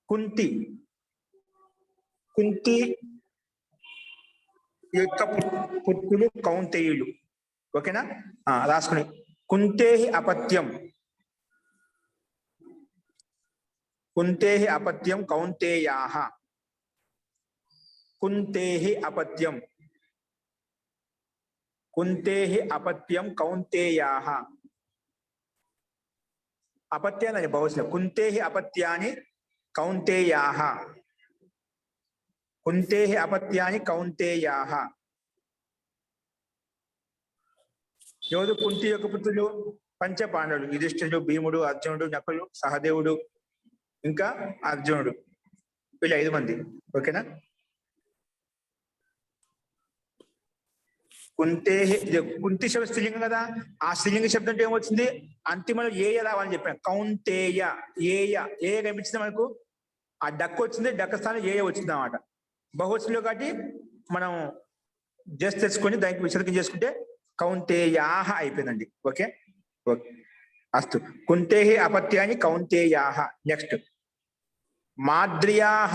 కుంతి యొక్క పుత్రులు కౌంతేయులు. ఓకేనా? రాసుకుని కుంతేహి అపత్యం కౌంతేయాః. కుంతేహి అపత్యం కౌంతేయాః. అపత్యాన్ని బహుశా కుంతేహి అపత్యాని కౌంతేయాః. ఎవరు కుంతి యొక్క పుత్రులు? పంచపాండవులు, యుధిష్ఠిరుడు, భీముడు, అర్జునుడు, నకులు, సహదేవుడు, ఇంకా అర్జునుడు. వీళ్ళు 5 మంది. ఓకేనా? కుంతి శబ్ద స్త్రీలింగం కదా. ఆ స్త్రీలింగ శబ్దం అంటే ఏమొచ్చింది? అంతిమంలో ఏ రావాలని చెప్పాను. కౌంతేయ ఏ కనిపించింది మనకు. ఆ డక్ వచ్చింది, డక్క స్థానం ఏ వచ్చింది అన్నమాట. బహువచనంలో కాబట్టి మనం జస్ట్ తెచ్చుకొని దానికి విసర్గం చేసుకుంటే కౌంతేయాః అయిపోయిందండి. ఓకే, అస్తు. కుంతేహి అపత్యాని కౌంతేయాః. నెక్స్ట్ మాద్ర్యాః.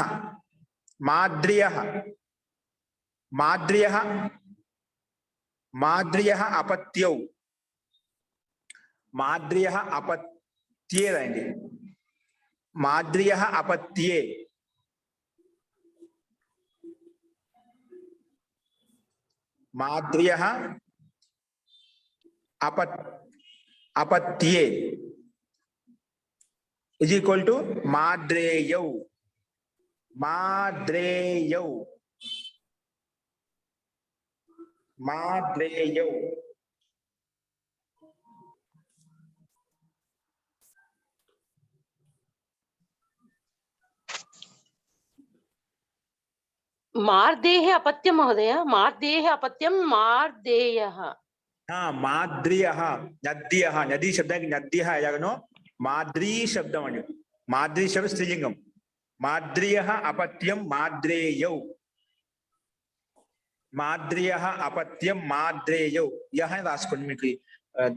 అపత్యౌ. అపత్యే రండి. అపత్యే. అపత్యే is equal to మాద్రేయౌ. మార్దేహే అపత్యం మహోదయ. మార్దేహే అపత్యం మార్దేయః. మాద్రియః. నదీ శబ్దానికి నద్యః ఎలాగనో మాద్రీ శబ్దం అండి. మాద్రీ శబ్దం స్త్రీలింగం. మాద్రియః అపత్యం మాద్రేయౌ. యహ అని రాసుకోండి. మీకు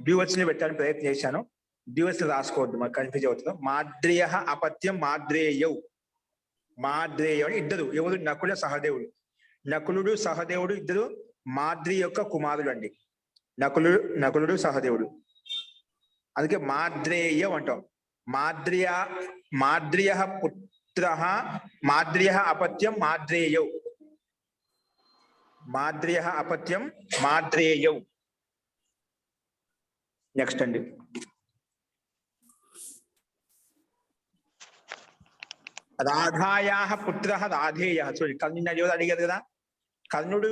ద్వివచనం పెట్టాలని ప్రయత్నం చేశాను. ద్వివచనం రాసుకోవద్దు, మాకు కన్ఫ్యూజ్ అవుతుంది. మాద్రియః అపత్యం మాద్రేయౌ అని ఇద్దరు. ఎవరు? నకులుడు సహదేవుడు ఇద్దరు మాద్రి యొక్క కుమారులు అండి. నకులుడు సహదేవుడు. అందుకే మాద్రేయం అంటాం. మాద్రియః పుత్రః అపత్యం మాద్రేయౌ. నెక్స్ట్ అండి. రాధాయాః పుత్రః రాధేయః. చూడండి, కర్ణుడు అడిగారు కదా. కర్ణుడు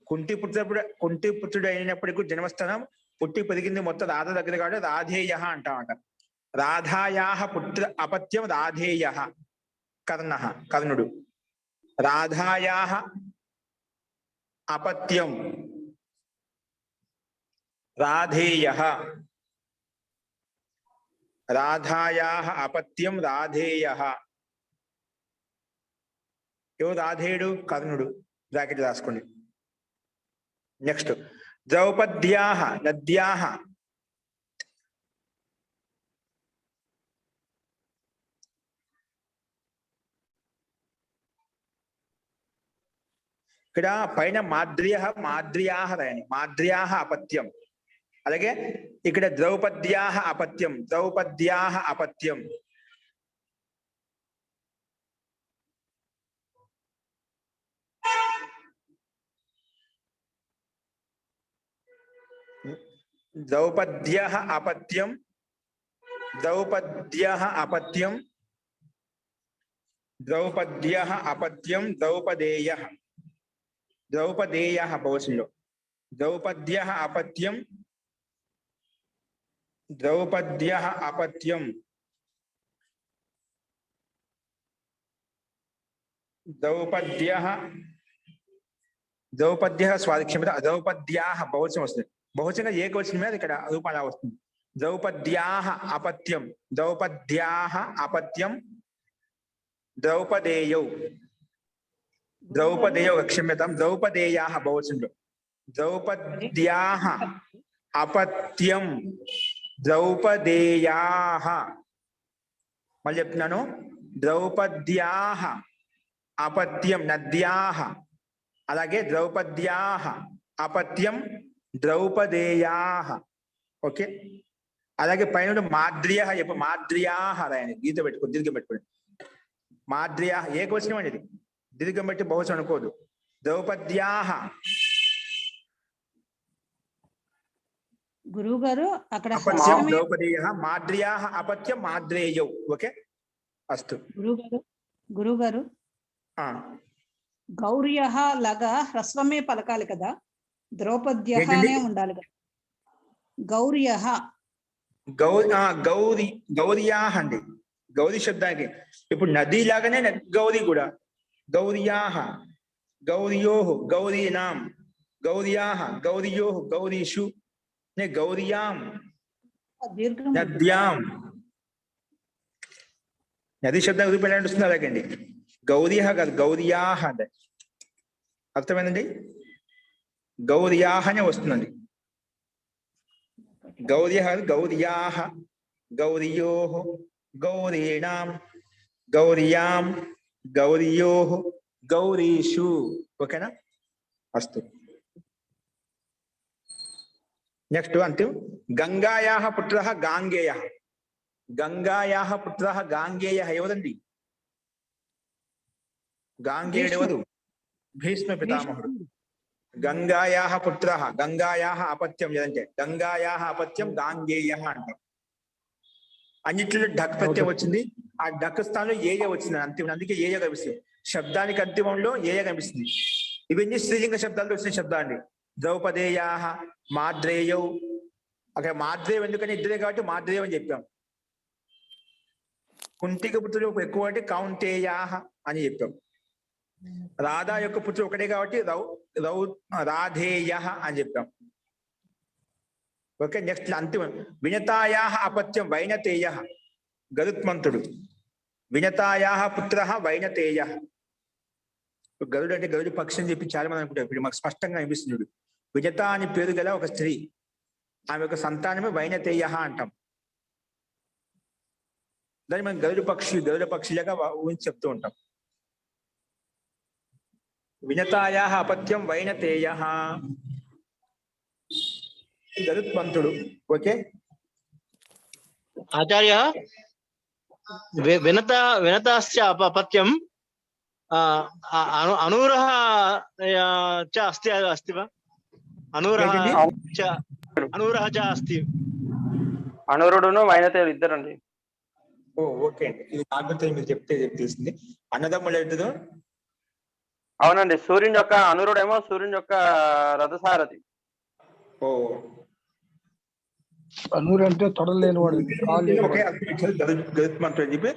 కుంటి పుత్రుడు అయినప్పటికీ జన్మస్థానం పుట్టి పెరిగింది మొత్తం రాధ దగ్గర కాబట్టి రాధేయః అంటామట. రాధాయాః పుత్ర అపత్యం రాధేయః. కర్ణుడు. రాధాయాః అపత్యం రాధేయః. ఎవరు రాధేయుడు? కర్ణుడు. బ్రాకెట్ రాసుకోండి. నెక్స్ట్ ద్రౌపద్యాః నద్యాః. ఇక్కడ పైన మాద్ర్యాహ రాయండి, మాద్ర్యాహ అపత్యం. అలాగే ఇక్కడ ద్రౌపద్యాహ అపత్యం. ద్రౌపద్యాహ అపత్యం, ద్రౌపదేయః బహువచనంలో ద్రౌపద్యః అపత్యం, ద్రౌపద్యః స్వాదిక్షేమత ద్రౌపద్యాహ బహువచనం వస్తుంది. బహువచనంగా ఏకవచనం మీద ఇక్కడ రూపం అలా వస్తుంది. ద్రౌపద్యాహ అపత్యం, ద్రౌపదేయౌ క్షమ్యతాం, ద్రౌపదేయాహ బహువచనంలో ద్రౌపద్యాహ అపత్యం, ద్రౌపదేయాహ. మళ్ళీ చెప్తున్నాను, ద్రౌపద్యాహ అపత్యం నద్యాహ, అలాగే ద్రౌపద్యాహ అపత్యం ద్రౌపదేయాహ. ఓకే, అలాగే పైన మాద్ర్యాహ రాయండి, గీత పెట్టుకో, దీర్ఘం పెట్టుకోండి. మాద్ర్యాహ ఏకవచనం అండి, ఇది దీర్ఘం పెట్టి బహువచనం అనుకోదు. ద్రౌపద్యాహ గురువు గారు అక్కడ అపత్యం ద్రౌపదేయః, మాద్ర్యాహ అపత్యం మాద్రేయౌ. ఓకే, అస్తు. గురువు గారు గౌర్యః లాగా హ్రస్వమే పలకాలి కదా, ద్రౌపద్యః అనే ఉండాలి కదా. గౌర్యః గౌర్యాహ అండి, గౌరీ శబ్దానికి ఇప్పుడు నది లాగానే గౌరీ కూడా. గౌర్యాహ, గౌర్యోః, గౌరీనాం, గౌర్యాహ, గౌర్యోః, గౌరీషు, గౌర్యాం, దీర్ఘం నద్యాం. నది శబ్దం రూపంలో వస్తుంది. అలాగండి గౌర్యః కాదు, గౌర్యాహ అంటే అర్థమైందండి. గౌర్యాహ అనే వస్తుందండి. గౌర్యః, గౌర్యాహ, గౌర్యోః, గౌరీణాం, గౌర్యాం, గౌర్యోః, గౌరీషు. ఓకేనా, అస్తు. నెక్స్ట్ అంతిమ గంగాయాః పుత్రః గాంగేయః. గంగాయాః పుత్రః గాంగేయః ఎవరండి? గాంగేయుడు ఎవరు? భీష్మ పితామహుడు. గంగాయాః పుత్రః, గంగాయాః అపత్యం ఏదంటే గంగాయాః అపత్యం గాంగేయః అంటాం. అన్నిట్లో ఢక్ ప్రత్యయం వచ్చింది, ఆ ఢక్ స్థానంలో ఏయ వచ్చింది అంతిమ, అందుకే ఏయ కనిపిస్తుంది. శబ్దానికి అంతిమంలో ఏయ కనిపిస్తుంది. ఇవన్నీ స్త్రీలింగ శబ్దాలు వచ్చిన శబ్దాలు. ద్రౌపదేయాః, మాద్రేయౌ. అక్కడ మాద్రేయం ఎందుకని ఇద్దరే కాబట్టి మాద్రేయం అని చెప్పాం. కుంతిక పుత్రులు ఎక్కువ అంటే కౌంతేయాః అని చెప్పాం. రాధా యొక్క పుత్రుడు ఒకటే కాబట్టి రాధేయః అని చెప్పాం. ఓకే, నెక్స్ట్ అంతిమం వినతాయాః అపత్యం వైనతేయః. గరుత్మంతుడు, వినతాయాః పుత్రః వైనతేయః. గరుడు అంటే గరుడు పక్షి అని చెప్పి చాలా మంది అనుకుంటారు. ఇప్పుడు మాకు స్పష్టంగా అనిపిస్తుంది. వినత అని పేరు గల ఒక స్త్రీ, ఆమె యొక్క సంతానమే వైనతేయః అంటాం. దాన్ని మనం గరుడ పక్షిలాగా ఊహించి చెప్తూ ఉంటాం. వినతాయాః అపత్యం వైనతేయః, గరుత్మంతుడు. ఓకే, ఆచార్య వినతాస్య అపత్యం అనూరః చ అస్తి వా? అనూరః చ అస్తి. అనూరుడును వైనతేయుడు ఇద్దరండి. ఓకే అండి, ఇది నాకు మీరు చెప్తే తెలిసింది. అన్నదమ్ములు ఎదురు. అవునండి, సూర్యుని యొక్క అనూరుడేమో సూర్యుని యొక్క రథసారథి. ఓ, అనూరు అంటే తొడలేని వాడు. ఓకే, గరుత్మంతుడు అని చెప్పి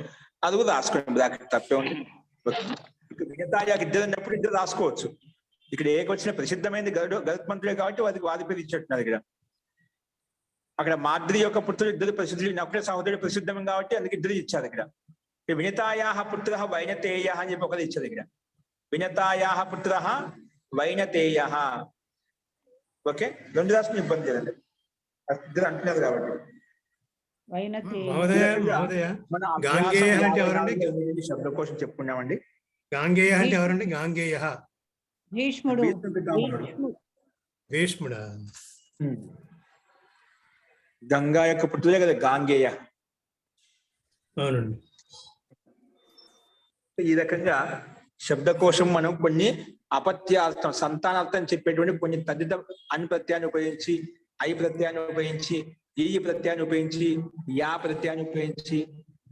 అది కూడా రాసుకోండి, బ్రాకెట్ తప్పే ఉంది. వినతాయాకి ఇద్దరు అన్నప్పుడు ఇద్దరు రాసుకోవచ్చు. ఇక్కడ ఏకొచ్చిన ప్రసిద్ధమైనది గరుత్మంతుడే కాబట్టి వారి పేరు ఇచ్చేట్టున్నారు. ఇక్కడ అక్కడ మాద్రి యొక్క పుత్రుడు ఇద్దరు ప్రసిద్ధులు, నకుల సహోదరుడు ప్రసిద్ధం కాబట్టి అందుకు ఇద్దరు ఇచ్చారు. ఇక్కడ వినతాయాః పుత్రః వైనతేయః అని చెప్పి ఒకరు ఇచ్చారు. ఇక్కడ వినతాయాః పుత్రః వైనతేయః. ఓకే, రెండు రాష్ట్రం ఇబ్బంది లేదండి, ఇద్దరు అంటున్నారు కాబట్టి. శబ్దకోశం చెప్పుకున్నామండి. గాంగేయ అంటే ఎవరండి? గాంగేయ భీష్ముడు భీష్మ పితామహుడు. భీష్ముడా? గంగా యొక్క పుత్రులే కదా గాంగేయ. అవునండి. ఈ రకంగా శబ్దకోశం మనం కొన్ని అపత్యార్థం సంతానార్థం చెప్పేటువంటి కొన్ని తదిత అన్ ప్రత్యయాన్ని ఉపయోగించి, ఐ ప్రత్యయాన్ని ఉపయోగించి, ఈ ప్రత్యయాన్ని ఉపయోగించి, యా ప్రత్యయాన్ని ఉపయోగించి,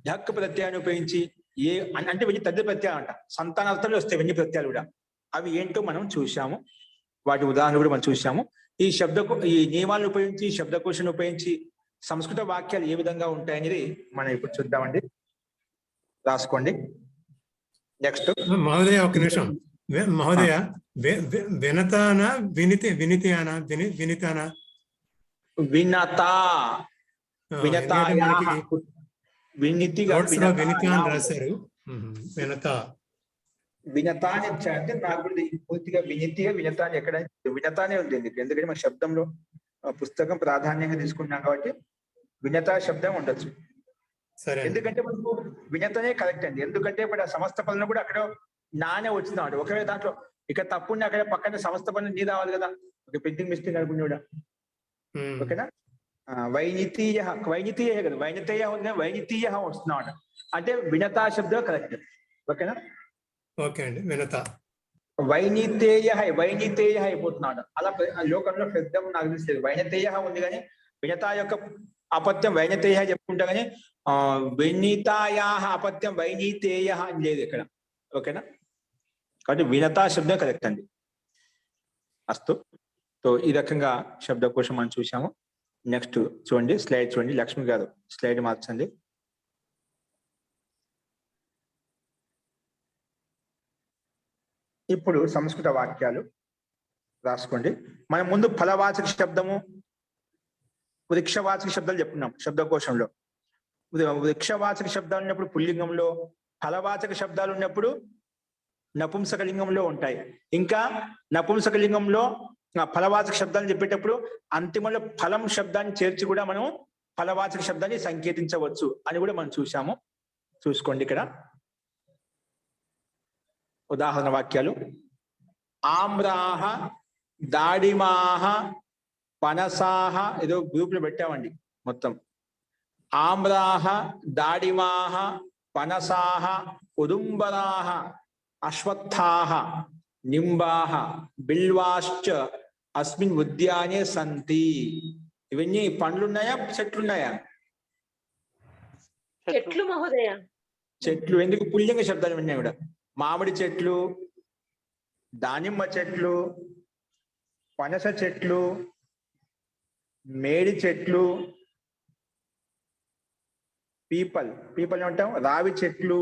ఢక్ ప్రత్యయాన్ని ఉపయోగించి, ఏ అంటే వెయ్యి తదిత ప్రత్యయాలు అంట. సంతానార్థంలో వస్తాయి వెయ్యి ప్రత్యయాలు కూడా. అవి ఏంటో మనం చూసాము, వాటి ఉదాహరణ కూడా మనం చూసాము. ఈ నియమాలను ఉపయోగించి, శబ్దకోశాన్ని ఉపయోగించి సంస్కృత వాక్యాలు ఏ విధంగా ఉంటాయనేది మనం ఇప్పుడు చూద్దామండి. రాసుకోండి. నెక్స్ట్ మహోదయ ఒక నిమిషం. మహోదయ వినతానా వినితానా? వినత వినితిగా వినిత అని రాశారు. వినత వినత అని అంటే నాకు కూడా పూర్తిగా వినత అని ఎక్కడ వినతానే ఉంది. ఎందుకంటే మన శబ్దంలో పుస్తకం ప్రాధాన్యంగా తీసుకున్నాం కాబట్టి వినత శబ్దం ఉండొచ్చు. సరే. ఎందుకంటే మనకు వినతనే కరెక్ట్ అండి. ఎందుకంటే ఇప్పుడు ఆ సమస్త పనులు కూడా అక్కడ నానే వచ్చింది. ఒకవేళ దాంట్లో ఇక్కడ తప్పుండి అక్కడ పక్కన సమస్త పనులు నీ రావాలి కదా, ఒక పెయింటింగ్ మిస్టేక్ అనుకుని కూడా. ఓకేనా? వైనితీయ కదా, వైనితేయ ఉంది, వైనితీయ వస్తున్నాడు అంటే వినతా శబ్దం కరెక్ట్. ఓకేనా? ఓకే అండి. వినత వైనితేయ అయిపోతున్నాడు. అలా లోకంలో పెద్ద నాకు తెలిసి వైనతేయ ఉంది కానీ వినతా యొక్క అపత్యం వైనతేయ చెప్పుకుంటా కానీ వినీతాయా అపత్యం వైనీతేయ అని లేదు ఇక్కడ. ఓకేనా? కాబట్టి వినతా శబ్దం కరెక్ట్ అండి. అస్తు. సో ఈ రకంగా శబ్దకోశం మనం చూసాము. నెక్స్ట్ చూడండి, స్లైడ్ చూడండి. లక్ష్మి గారు స్లైడ్ మార్చండి. ఇప్పుడు సంస్కృత వాక్యాలు రాసుకోండి. మనం ముందు ఫలవాచక శబ్దము, వృక్షవాచక శబ్దాలు చెప్పుకున్నాం శబ్దకోశంలో. వృక్షవాచక శబ్దాలు ఉన్నప్పుడు పుల్లింగంలో, ఫలవాచక శబ్దాలు ఉన్నప్పుడు నపుంసకలింగంలో ఉంటాయి. ఇంకా నపుంసకలింగంలో ఫలవాచక శబ్దాలు చెప్పేటప్పుడు అంతిమంలో ఫలం శబ్దాన్ని చేర్చి కూడా మనం ఫలవాచక శబ్దాన్ని సంకేతించవచ్చు అని కూడా మనం చూసాము. చూసుకోండి ఇక్కడ ఉదాహరణ వాక్యాలు. ఆమ్రాహ, దాడిమాహ, పనసాహ, ఏదో గ్రూప్ లో పెట్టామండి మొత్తం. ఆమ్రాహ, దాడిమాహ, పనసాహ, ఉదుంబరాహ, అశ్వత్థాహ, నింబాహ, బిల్వాశ్చ అస్మిన్ ఉద్యానే సంతి. ఇవన్నీ పండ్లున్నాయా చెట్లున్నాయా? చెట్లు మహోదయ. చెట్లు. ఎందుకు పుల్లింగ శబ్దాలు విన్నాయి కూడా. మామిడి చెట్లు, దానిమ్మ చెట్లు, పనస చెట్లు, మేడి చెట్లు, పీపల్ అంటాం, రావి చెట్లు,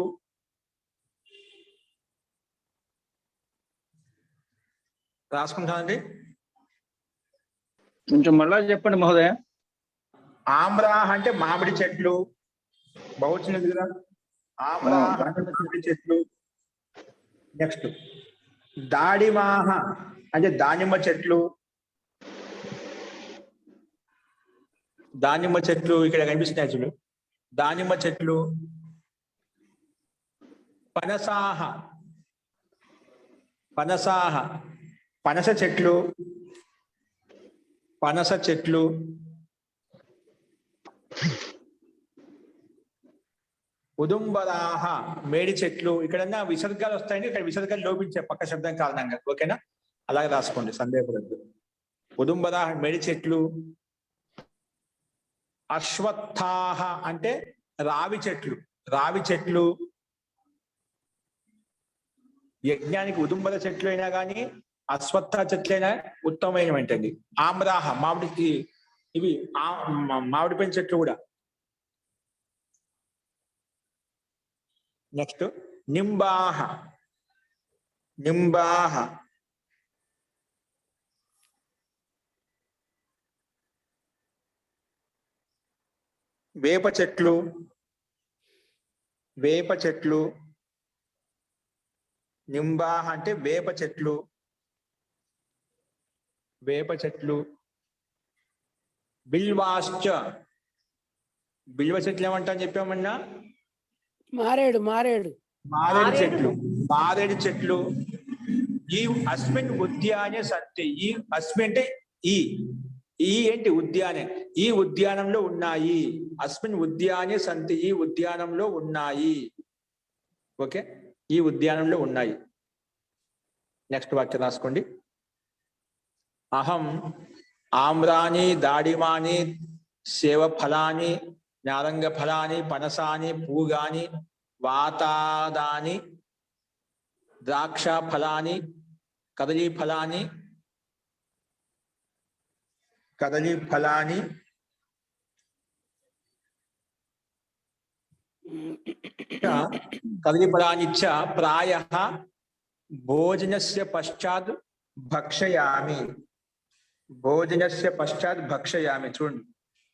రాసుకుంటానండి. కొంచెం మళ్ళా చెప్పండి మహోదయ. ఆమ్రాహ అంటే మామిడి చెట్లు, బహుచినది కదా. ఆమ్రాహ అంటే మామిడి చెట్లు. నెక్స్ట్ దాడిమాహ అంటే దానిమ్మ చెట్లు. దానిమ్మ చెట్లు ఇక్కడ కనిపిస్తున్నాయి చూడు, దానిమ్మ చెట్లు. పనసాహ, పనస చెట్లు, పనస చెట్లు. ఉదుంబరాహ మేడి చెట్లు. ఇక్కడన్నా విసర్గాలు వస్తాయండి, ఇక్కడ విసర్గాలు లోపించే పక్క శబ్దం కారణంగా. ఓకేనా? అలాగే రాసుకోండి, సందేహపడద్దు. ఉదుంబరాహ మేడి చెట్లు. అశ్వత్థాహ అంటే రావి చెట్లు. యజ్ఞానికి ఉదుంబర చెట్లు అయినా కానీ అశ్వత్థ చెట్లైనా ఉత్తమమైనవంటండి. ఆమ్రాహ మామిడికి, ఇవి మామిడి పెంచే చెట్లు కూడా. నెక్స్ట్ నింబాహ, వేప చెట్లు. నింబాహ అంటే వేప చెట్లు. బిల్వాశ్చ, బిల్వ చెట్లు ఏమంటా అని చెప్పామన్నా? మారేడు చెట్లు. ఈ అస్మిన్ ఉద్యానే సంతి. ఈ అస్మి అంటే ఈ ఏంటి ఉద్యానే, ఈ ఉద్యానంలో ఉన్నాయి. అస్మిన్ ఉద్యానే సంతి, ఈ ఉద్యానంలో ఉన్నాయి. ఓకే, ఈ ఉద్యానంలో ఉన్నాయి. నెక్స్ట్ వాక్యం రాసుకోండి. అహం ఆమ్రాని దాడిమాని సేవ ఫలాని నారంగ ఫలాని పనసాని పూగాని వాతాదాని ద్రాక్ష ఫలాని కదలీ ఫలాని కదలీ ఫలాని చ ప్రాయః భోజనస్య పశ్చాత్ భక్షయామి. భోజనస్య పశ్చాత్ భక్షయామి. చూడండి,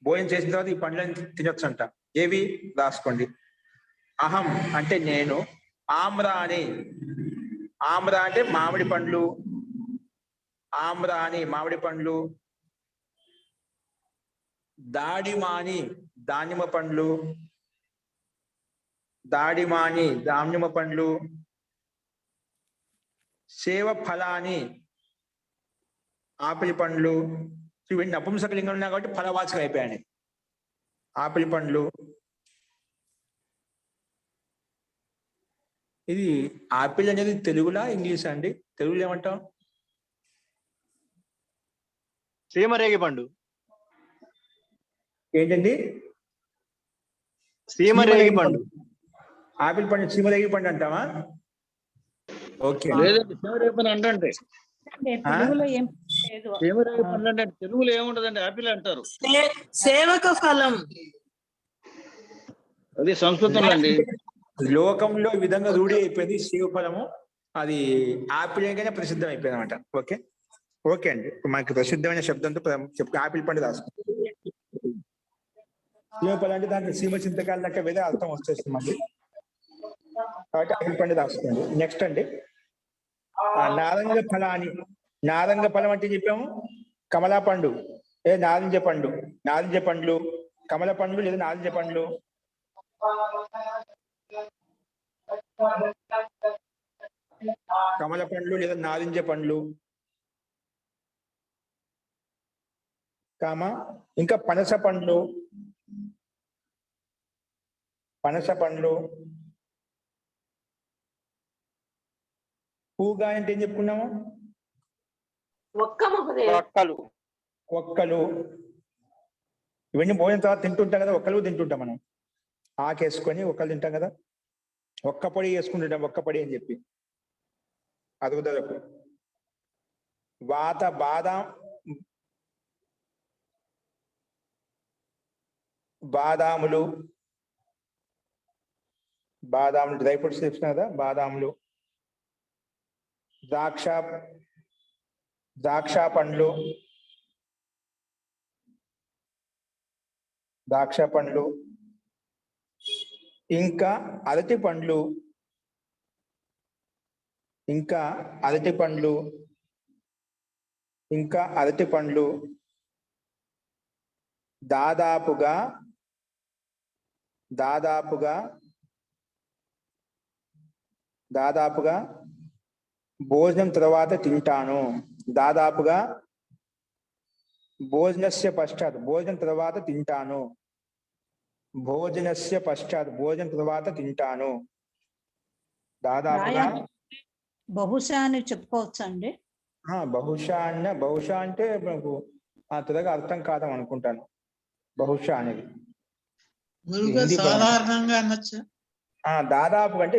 భోజనం చేసిన తర్వాత ఈ పండ్లను తినొచ్చు అంట. ఏవి రాసుకోండి. అహం అంటే నేను, ఆమ్రాని, ఆమ్రా అంటే మామిడి పండ్లు, ఆమ్రాని మామిడి పండ్లు, దాడిమాని దానిమ్మ పండ్లు, దాడిమాని దానిమ్మ పండ్లు, సేవ ఫలాని ఆపిల్ పండ్లు. ఇవన్నీ నపుంసకలింగం ఉన్నాయి కాబట్టి ఫలవాచకం అయిపోయాయి. ఆపిల్ పండ్లు. ఇది ఆపిల్ అనేది తెలుగులా ఇంగ్లీష్ అండి? తెలుగులో ఏమంటాం? సీమరేగి పండు. ఏంటండి? సీమరేగి పండు. ఆపిల్ పండు సీమరేగి పండు అంటావా? ఓకే, లేదండి, సీమరేగి పండు అంటే తెలుగులో ఏం లేదు. సీమరేగి పండు అంటే తెలుగులో ఏముంటదండి? ఆపిల్ అంటారు. సేవక ఫలం. అది సంస్కృతంలో అండి. లోకంలో ఈ విధంగా రూఢి అయిపోయింది శివఫలము. అది ఆపిల్ కన్నా ప్రసిద్ధం అయిపోయింది అనమాట. ఓకే ఓకే అండి, ఇప్పుడు మనకి ప్రసిద్ధమైన శబ్దంతో చెప్పి ఆపిల్ పండు రాసుకుంటాం. శివఫలం అంటే దాంట్లో సీమ చింతకాయలు దాకా వేరే అర్థం వచ్చేస్తుంది మళ్ళీ, కాబట్టి ఆపిల్ పండు రాసుకోండి. నెక్స్ట్ అండి, నారంగ ఫలాని. నారంగ ఫలం అంటే చెప్పాము కమలా పండు, నారింజ పండు, నారింజ పండ్లు, కమల పండ్లు లేదా నారింజ పండ్లు. కమల పండ్లు లేదా నారింజ పండ్లు, కామ ఇంకా పనస పండ్లు, పనస పండ్లు. పూగా అంటే ఏం చెప్పుకున్నాము? ఒక్కలు. ఒక్కలు. ఇవన్నీ భోజనం తర్వాత తింటుంటాం కదా, ఒక్కలు తింటుంటాం మనం. ఆకేసుకొని ఒక్కలు తింటాం కదా, ఒక్క పొడి వేసుకుంటుంటాం, ఒక్క పొడి అని చెప్పి అరుగుదలకు. బాదాములు, డ్రై ఫ్రూట్స్ తెచ్చిన కదా, బాదాములు. ద్రాక్ష పండ్లు, ఇంకా అరటి పండ్లు, ఇంకా అరటి పండ్లు. దాదాపుగా భోజనం తర్వాత తింటాను. దాదాపుగా భోజనస్య పశ్చాత్, భోజనం తర్వాత తింటాను. భోజనస్య పశ్చాత్, భోజనం తర్వాత తింటాను. దాదాపుగా. బహుశా అని చెప్పుకోవచ్చు అండి. బహుశా అంటే మనకు త్వరగా అర్థం కాదని అనుకుంటాను. బహుశా అనేది సాధారణంగా అనొచ్చా? దాదాపు అంటే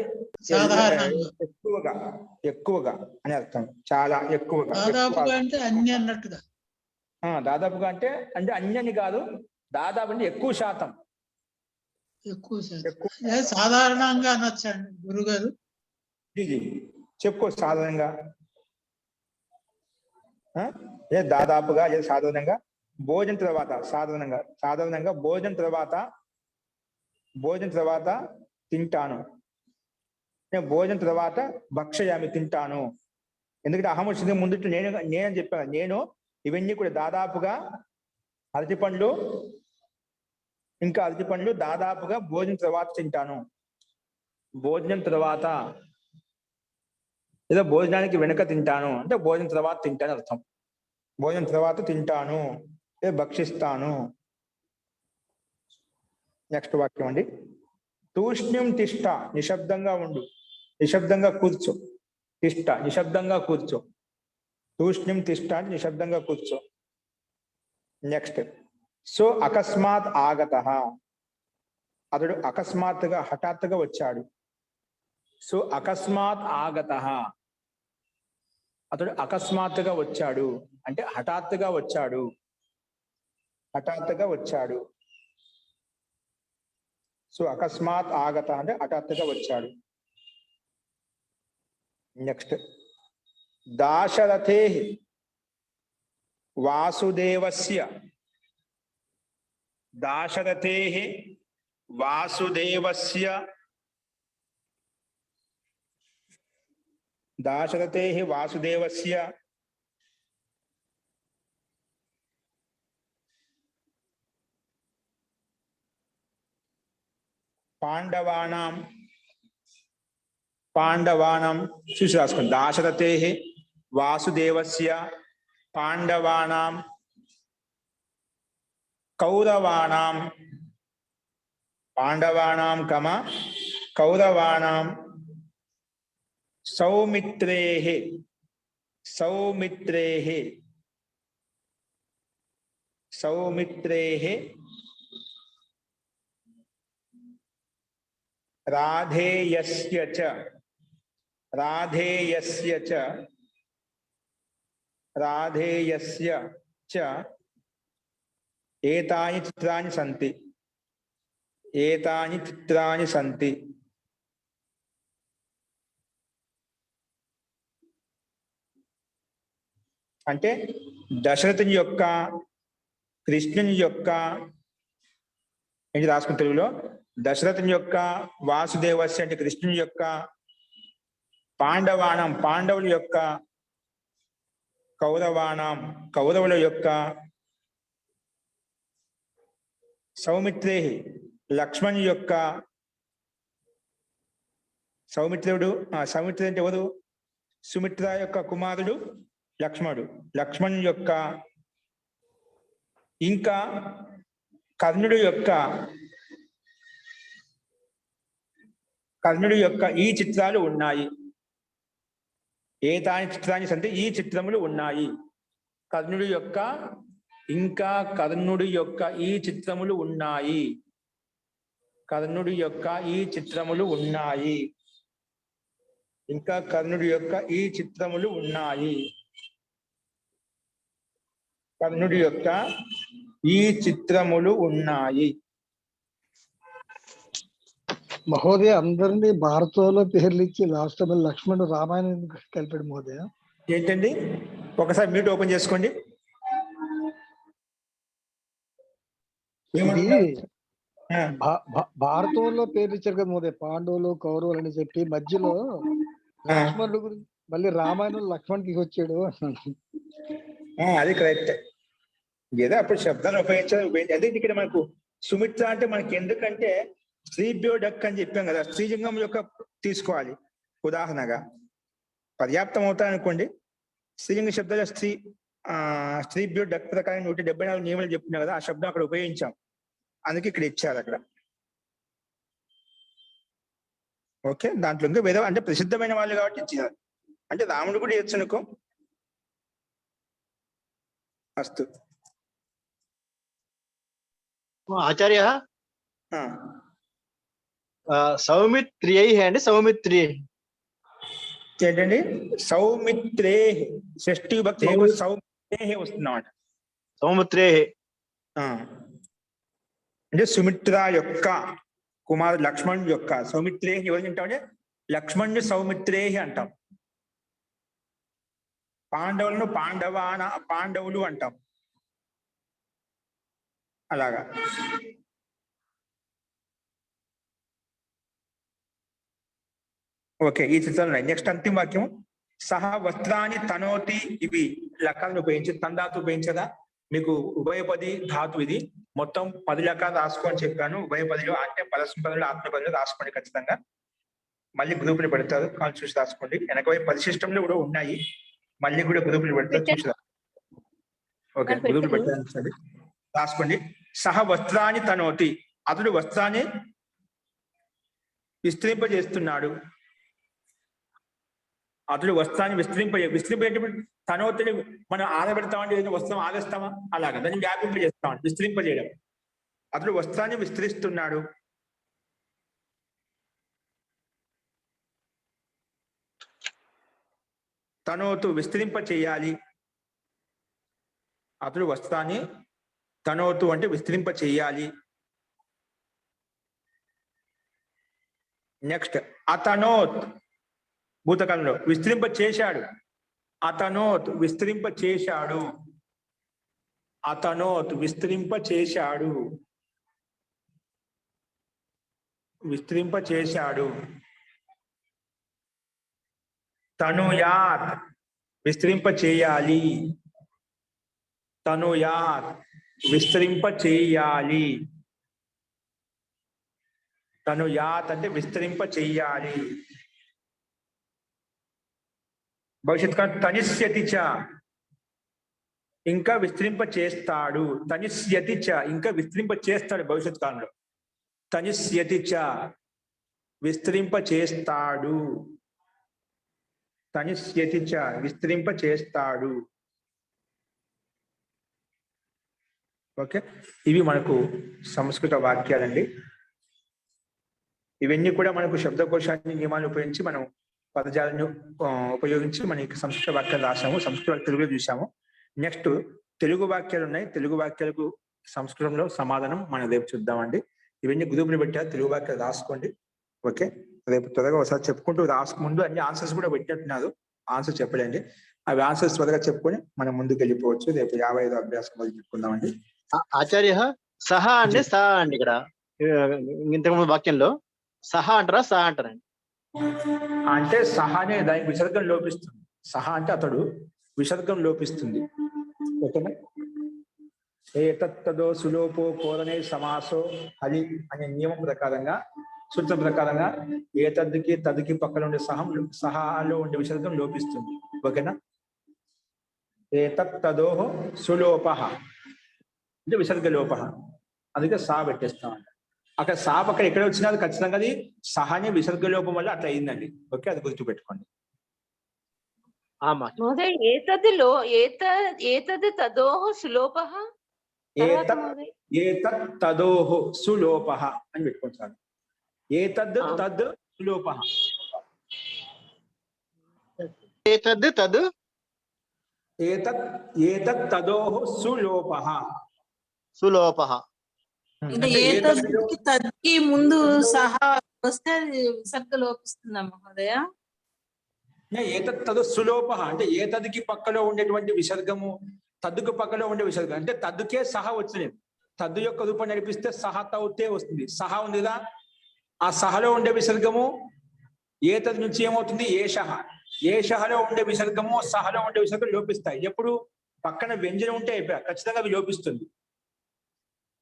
ఎక్కువగా అని అర్థం. చాలా ఎక్కువగా. దాదాపుగా అంటే అన్ని అన్నట్టుగా. దాదాపుగా అంటే అన్ని అని కాదు, దాదాపు అంటే ఎక్కువ శాతం. సాధారణంగా అనొచ్చండి గురుగారు? చెప్పుకో సాధారణంగా, దాదాపుగా సాధారణంగా. భోజనం తర్వాత సాధారణంగా భోజనం తర్వాత తింటాను. నేను భోజనం తర్వాత భక్షయామి తింటాను. ఎందుకంటే అహం వచ్చింది ముందు నేనని చెప్పాను. నేను ఇవన్నీ కూడా దాదాపుగా అరటిపండ్లు, ఇంకా అరటిపండ్లు దాదాపుగా భోజనం తర్వాత తింటాను. భోజనం తర్వాత ఏదో భోజనానికి వెనుక తింటాను అంటే భోజనం తర్వాత తింటాను అర్థం. భోజనం తర్వాత తింటాను లేదా భక్షిస్తాను. నెక్స్ట్ వాక్యం అండి. తూష్ణ్యం తిష్ట, నిశ్శబ్దంగా ఉండు, నిశ్శబ్దంగా కూర్చో. తిష్ట, నిశ్శబ్దంగా కూర్చో. తూష్ణ్యం తిష్ట అంటే నిశ్శబ్దంగా కూర్చో. నెక్స్ట్, సో అకస్మాత్ ఆగత, అతడు అకస్మాత్తుగా హఠాత్తుగా వచ్చాడు. సో అకస్మాత్ ఆగత, అతడు అకస్మాత్తుగా వచ్చాడు అంటే హఠాత్తుగా వచ్చాడు, హఠాత్తుగా వచ్చాడు. సో అకస్మాత్ ఆగత అంటే హఠాత్తుగా వచ్చాడు. నెక్స్ట్, దాశరథే వాసుదేవస్య, దాశరథే వాసుదేవస్య, దాశరథే వాసుదేవస్య పాండవానాం, పాండవానాం చూసి రాసుకోండి. దాశరథే వాసుదేవస్య పాండవానాం కౌరవానాం, పాండవానాం కమ కౌరవానాం సౌమిత్రేః, సౌమిత్రేః, సౌమిత్రేః రాధేయస్య చ, రాధేయస్య చ, రాధేయస్య చ ఏతాని చిత్రాని సంతి, ఏతాని చిత్రాని సంతి. అంటే దశరథుని యొక్క, కృష్ణుని యొక్క ఏంటి రాసుకున్న తెలుగులో, దశరథుని యొక్క, వాసుదేవస్య అంటే కృష్ణుని యొక్క, పాండవానం పాండవుల యొక్క, కౌరవానం కౌరవుల యొక్క, సౌమిత్రే లక్ష్మణుని యొక్క, సౌమిత్రుడు సౌమిత్రుడు అంటే ఎవరు? సుమిత్ర యొక్క కుమారుడు లక్ష్మణుడు, లక్ష్మణుని యొక్క, ఇంకా కర్ణుడు యొక్క, కర్ణుడి యొక్క ఈ చిత్రాలు ఉన్నాయి. ఏతాని చిత్రాన్ని అంటే ఈ చిత్రములు ఉన్నాయి. కర్ణుడి యొక్క, ఇంకా కర్ణుడి యొక్క ఈ చిత్రములు ఉన్నాయి. కర్ణుడి యొక్క ఈ చిత్రములు ఉన్నాయి. ఇంకా కర్ణుడి యొక్క ఈ చిత్రములు ఉన్నాయి. కర్ణుడి యొక్క ఈ చిత్రములు ఉన్నాయి. మహోదయ అందరినీ భారతంలో పేర్లు ఇచ్చి లాస్ట్ మళ్ళీ లక్ష్మణుడు రామాయణం కలిపాడు మహోదయ. ఏంటండి? ఒకసారి మ్యూట్ ఓపెన్ చేసుకోండి. ఇది భారతంలో పేర్లు ఇచ్చారు కదా మహోదయ, పాండవులు కౌరవులు అని చెప్పి మధ్యలో లక్ష్మణుడు గురించి మళ్ళీ రామాయణం లక్ష్మణ్కి వచ్చాడు. అది కరెక్ట్. ఏదో అప్పుడు శబ్దాలు ఉపయోగించాలి. అదే ఇక్కడ మనకు సుమిత్ర అంటే మనకి ఎందుకంటే స్త్రీభ్యో డక్ అని చెప్పాం కదా, స్త్రీలింగం యొక్క తీసుకోవాలి ఉదాహరణగా. పర్యాప్తం అవుతాయి అనుకోండి. స్త్రీలింగ శబ్దాలు స్త్రీభ్యో డక్ ప్రకారం 174 నియమాలు చెప్తున్నాం కదా, ఆ శబ్దం అక్కడ ఉపయోగించాం. అందుకే ఇక్కడ ఇచ్చారు అక్కడ. ఓకే, దాంట్లో ఇంకా వేరే అంటే ప్రసిద్ధమైన వాళ్ళు కాబట్టి ఇచ్చారు. అంటే రాముడు కూడా ఇచ్చు అనుకో. అస్తు ఆచార్య సౌమిత్రియై అండి, సౌమిత్రియై ఏంటండి? సౌమిత్రే షష్ఠి విభక్తి సౌమిత్రే వస్తుందన్నమాట. సౌమిత్రే అంటే సుమిత్ర యొక్క కుమారుడు లక్ష్మణ్ యొక్క. సౌమిత్రే ఎవరు అంటామంటే లక్ష్మణ్ణి సౌమిత్రే అంటాం. పాండవులను పాండవులు అంటాం. అలాగా. ఓకే, ఈ చిత్రాలు ఉన్నాయి. నెక్స్ట్ అంతిమ వాక్యం. సహ వస్త్రాన్ని తనోతి. ఇవి లకాలను ఉపయోగించి తందాతు ఉపయోగించదా మీకు ఉభయపది ధాతు. ఇది మొత్తం 10 లకాలు రాసుకోని చెప్పాను. ఉభయపదిలో అంటే పరస్పరలో ఆత్మపదిలో రాసుకోండి ఖచ్చితంగా. మళ్ళీ గ్రూపులు పెడతారు, కాల్ చూసి రాసుకోండి. వెనక వైపు పరిశిష్టంలో కూడా ఉన్నాయి, మళ్ళీ కూడా గ్రూపులు పెడతారు, చూసి ఓకే. గ్రూపులు పెట్టాలి, రాసుకోండి. సహ వస్త్రాన్ని తనోతి, అతడు వస్త్రాన్ని విస్తరింపజేస్తున్నాడు. అతడు వస్త్రాన్ని విస్తరింపజేయటప్పుడు తనోతిని మనం ఆరబెడతామంటే ఏదైనా వస్త్రం ఆగేస్తామా? అలాగా దాన్ని వ్యాపింపజేస్తామండి, విస్తరింపజేయడం. అతడు వస్త్రాన్ని విస్తరిస్తున్నాడు. తనోతు విస్తరింప చేయాలి. అతడు వస్త్రాన్ని తనోతు అంటే విస్తరింప చేయాలి. నెక్స్ట్ అతనోత్, భూతకాలంలో విస్తరింప చేశాడు. అతనోత్ విస్తరింప చేశాడు. అతనోత్ విస్తరింప చేశాడు. విస్తరింప చేశాడు. తనుయాత్ విస్తరింప చేయాలి. తనుయాత్ విస్తరింప చేయాలి. తనుయాత్ అంటే విస్తరింప చెయ్యాలి. భవిష్యత్ కాలం తనిష్యతి చ, ఇంకా విస్తరింప చేస్తాడు. తనిష్యతి చ ఇంకా విస్తరింప చేస్తాడు భవిష్యత్ కాలంలో. తనిష్యతి చ విస్తరింప చేస్తాడు. తనిష్యతి చ విస్తరింప చేస్తాడు. ఓకే, ఇవి మనకు సంస్కృత వాక్యాలండి. ఇవన్నీ కూడా మనకు శబ్దకోశాన్ని నియమాలు ఉపయోగించి మనం పదజాలను ఉపయోగించి మనకి సంస్కృత వాక్యాలు రాసాము. సంస్కృత తెలుగులో చూసాము. నెక్స్ట్ తెలుగు వాక్యాలు ఉన్నాయి. తెలుగు వాక్యాలకు సంస్కృతంలో సమాధానం మనం రేపు చూద్దామండి. ఇవన్నీ గ్రూపులు పెట్టారు, తెలుగు వాక్యాలు రాసుకోండి. ఓకే, రేపు త్వరగా ఒకసారి చెప్పుకుంటూ రాసుకుంటూ అన్ని ఆన్సర్స్ కూడా పెట్టినట్టున్నారు. ఆన్సర్ చెప్పలేండి, అవి ఆన్సర్స్ త్వరగా చెప్పుకొని మనం ముందుకు వెళ్ళిపోవచ్చు. రేపు 55 అభ్యాసం మొదలు చెప్పుకుందామండి. ఆచార్య సహ అంటే సహ అండి. ఇక్కడ ఇంతకుముందు వాక్యంలో సహ అంటారా సహ అంటారండి? అంటే సహ అనే దానికి విసర్గం లోపిస్తుంది. సహ అంటే అతడు, విసర్గం లోపిస్తుంది. ఓకేనా? ఏతత్తదో సులోపో కోరనే సమాసో హలి అనే నియమం ప్రకారంగా, సూత్రం ప్రకారంగా ఏతద్దుకి తదుకి పక్కన ఉండే సహాలో ఉండే విసర్గం లోపిస్తుంది. ఓకేనా? ఏతత్తదోహ సులోపహ అంటే విసర్గ లోప, అందుకే సా పెట్టేస్తామంట. అక్కడ సా పక్కన ఎక్కడ వచ్చినా అది ఖచ్చితంగా అది సహాని విసర్గ లోపం వల్ల అట్లా అయిందండి. ఓకే, అది గుర్తుపెట్టుకోండి. ఏతద్ తదోహ సులోపః, ఏతత్ తదోహ సులోపః అని పెట్టుకోండి సార్. ఏతద్ తద్ సులోపః. ఏతద్ తద్ ఏతత్ తదోహ సులోపః. సులోపః అంటే ఏతద్కి తద్కి ముందు సహా వస్తే అది విసర్గ లోపిస్తుందా మహోదయ? ఏతత్ తదు సులోపః అంటే ఏతద్కి పక్కలో ఉండేటువంటి విసర్గము, తద్దుకు పక్కలో ఉండే విసర్గం అంటే తద్దుకే సహా వచ్చినది. తద్దు యొక్క రూపం నడిపిస్తే సహా తౌతే వస్తుంది. సహా ఉంది కదా, ఆ సహలో ఉండే విసర్గము ఏతద్ నుంచి ఏమవుతుంది? ఏషః. ఏషఃలో ఉండే విసర్గము సహలో ఉండే విసర్గం లోపిస్తాయి. ఎప్పుడు పక్కన వ్యంజనం ఉంటే ఖచ్చితంగా అవి లోపిస్తుంది.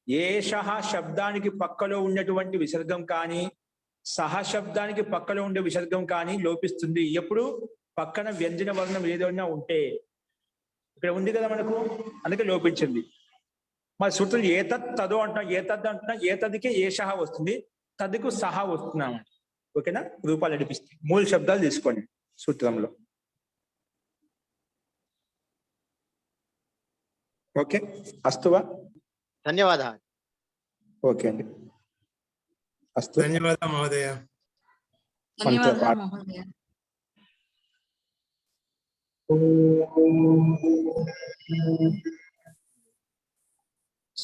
ఏషః శబ్దానికి పక్కలో ఉన్నటువంటి విసర్గం కానీ, సహ శబ్దానికి పక్కలో ఉండే విసర్గం కానీ లోపిస్తుంది. ఎప్పుడు పక్కన వ్యంజన వర్ణం ఏదైనా ఉంటే. ఇక్కడ ఉంది కదా మనకు, అందుకే లోపించింది. మరి సూత్రం ఏతత్ తదో అంటున్నా, ఏతద్ అంటున్నా, ఏతద్కే ఏషః వస్తుంది, తద్కు సహా వస్తున్నామండి. ఓకేనా? రూపాలు నడిపిస్తాయి. మూల శబ్దాలు తీసుకోండి సూత్రంలో. ఓకే, అస్తువా? ధన్యవాదాలు. ఓకే అండి, అస్తు. ధన్యవాదాలు మహోదయ. ధన్యవాదాలు మహోదయ.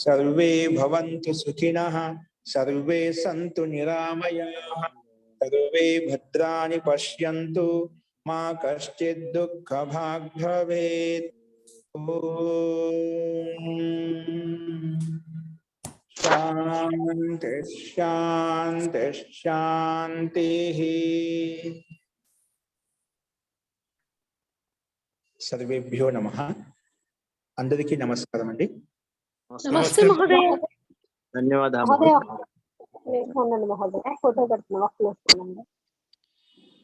సర్వే భవంతు సుఖినః, సర్వే సంతు నిరామయాః, సర్వే భద్రాణి పశ్యంతు, మా కశ్చిద్ దుఃఖభాగ్ భవేత్. శాంతి శాంతి శాంతి. సర్వేభ్యో నమః. అందరికీ నమస్కారం అండి. నమస్తే మహోదయ. ధన్యవాదాలు. మహోదయ ఫోటో పెడుతున్నా.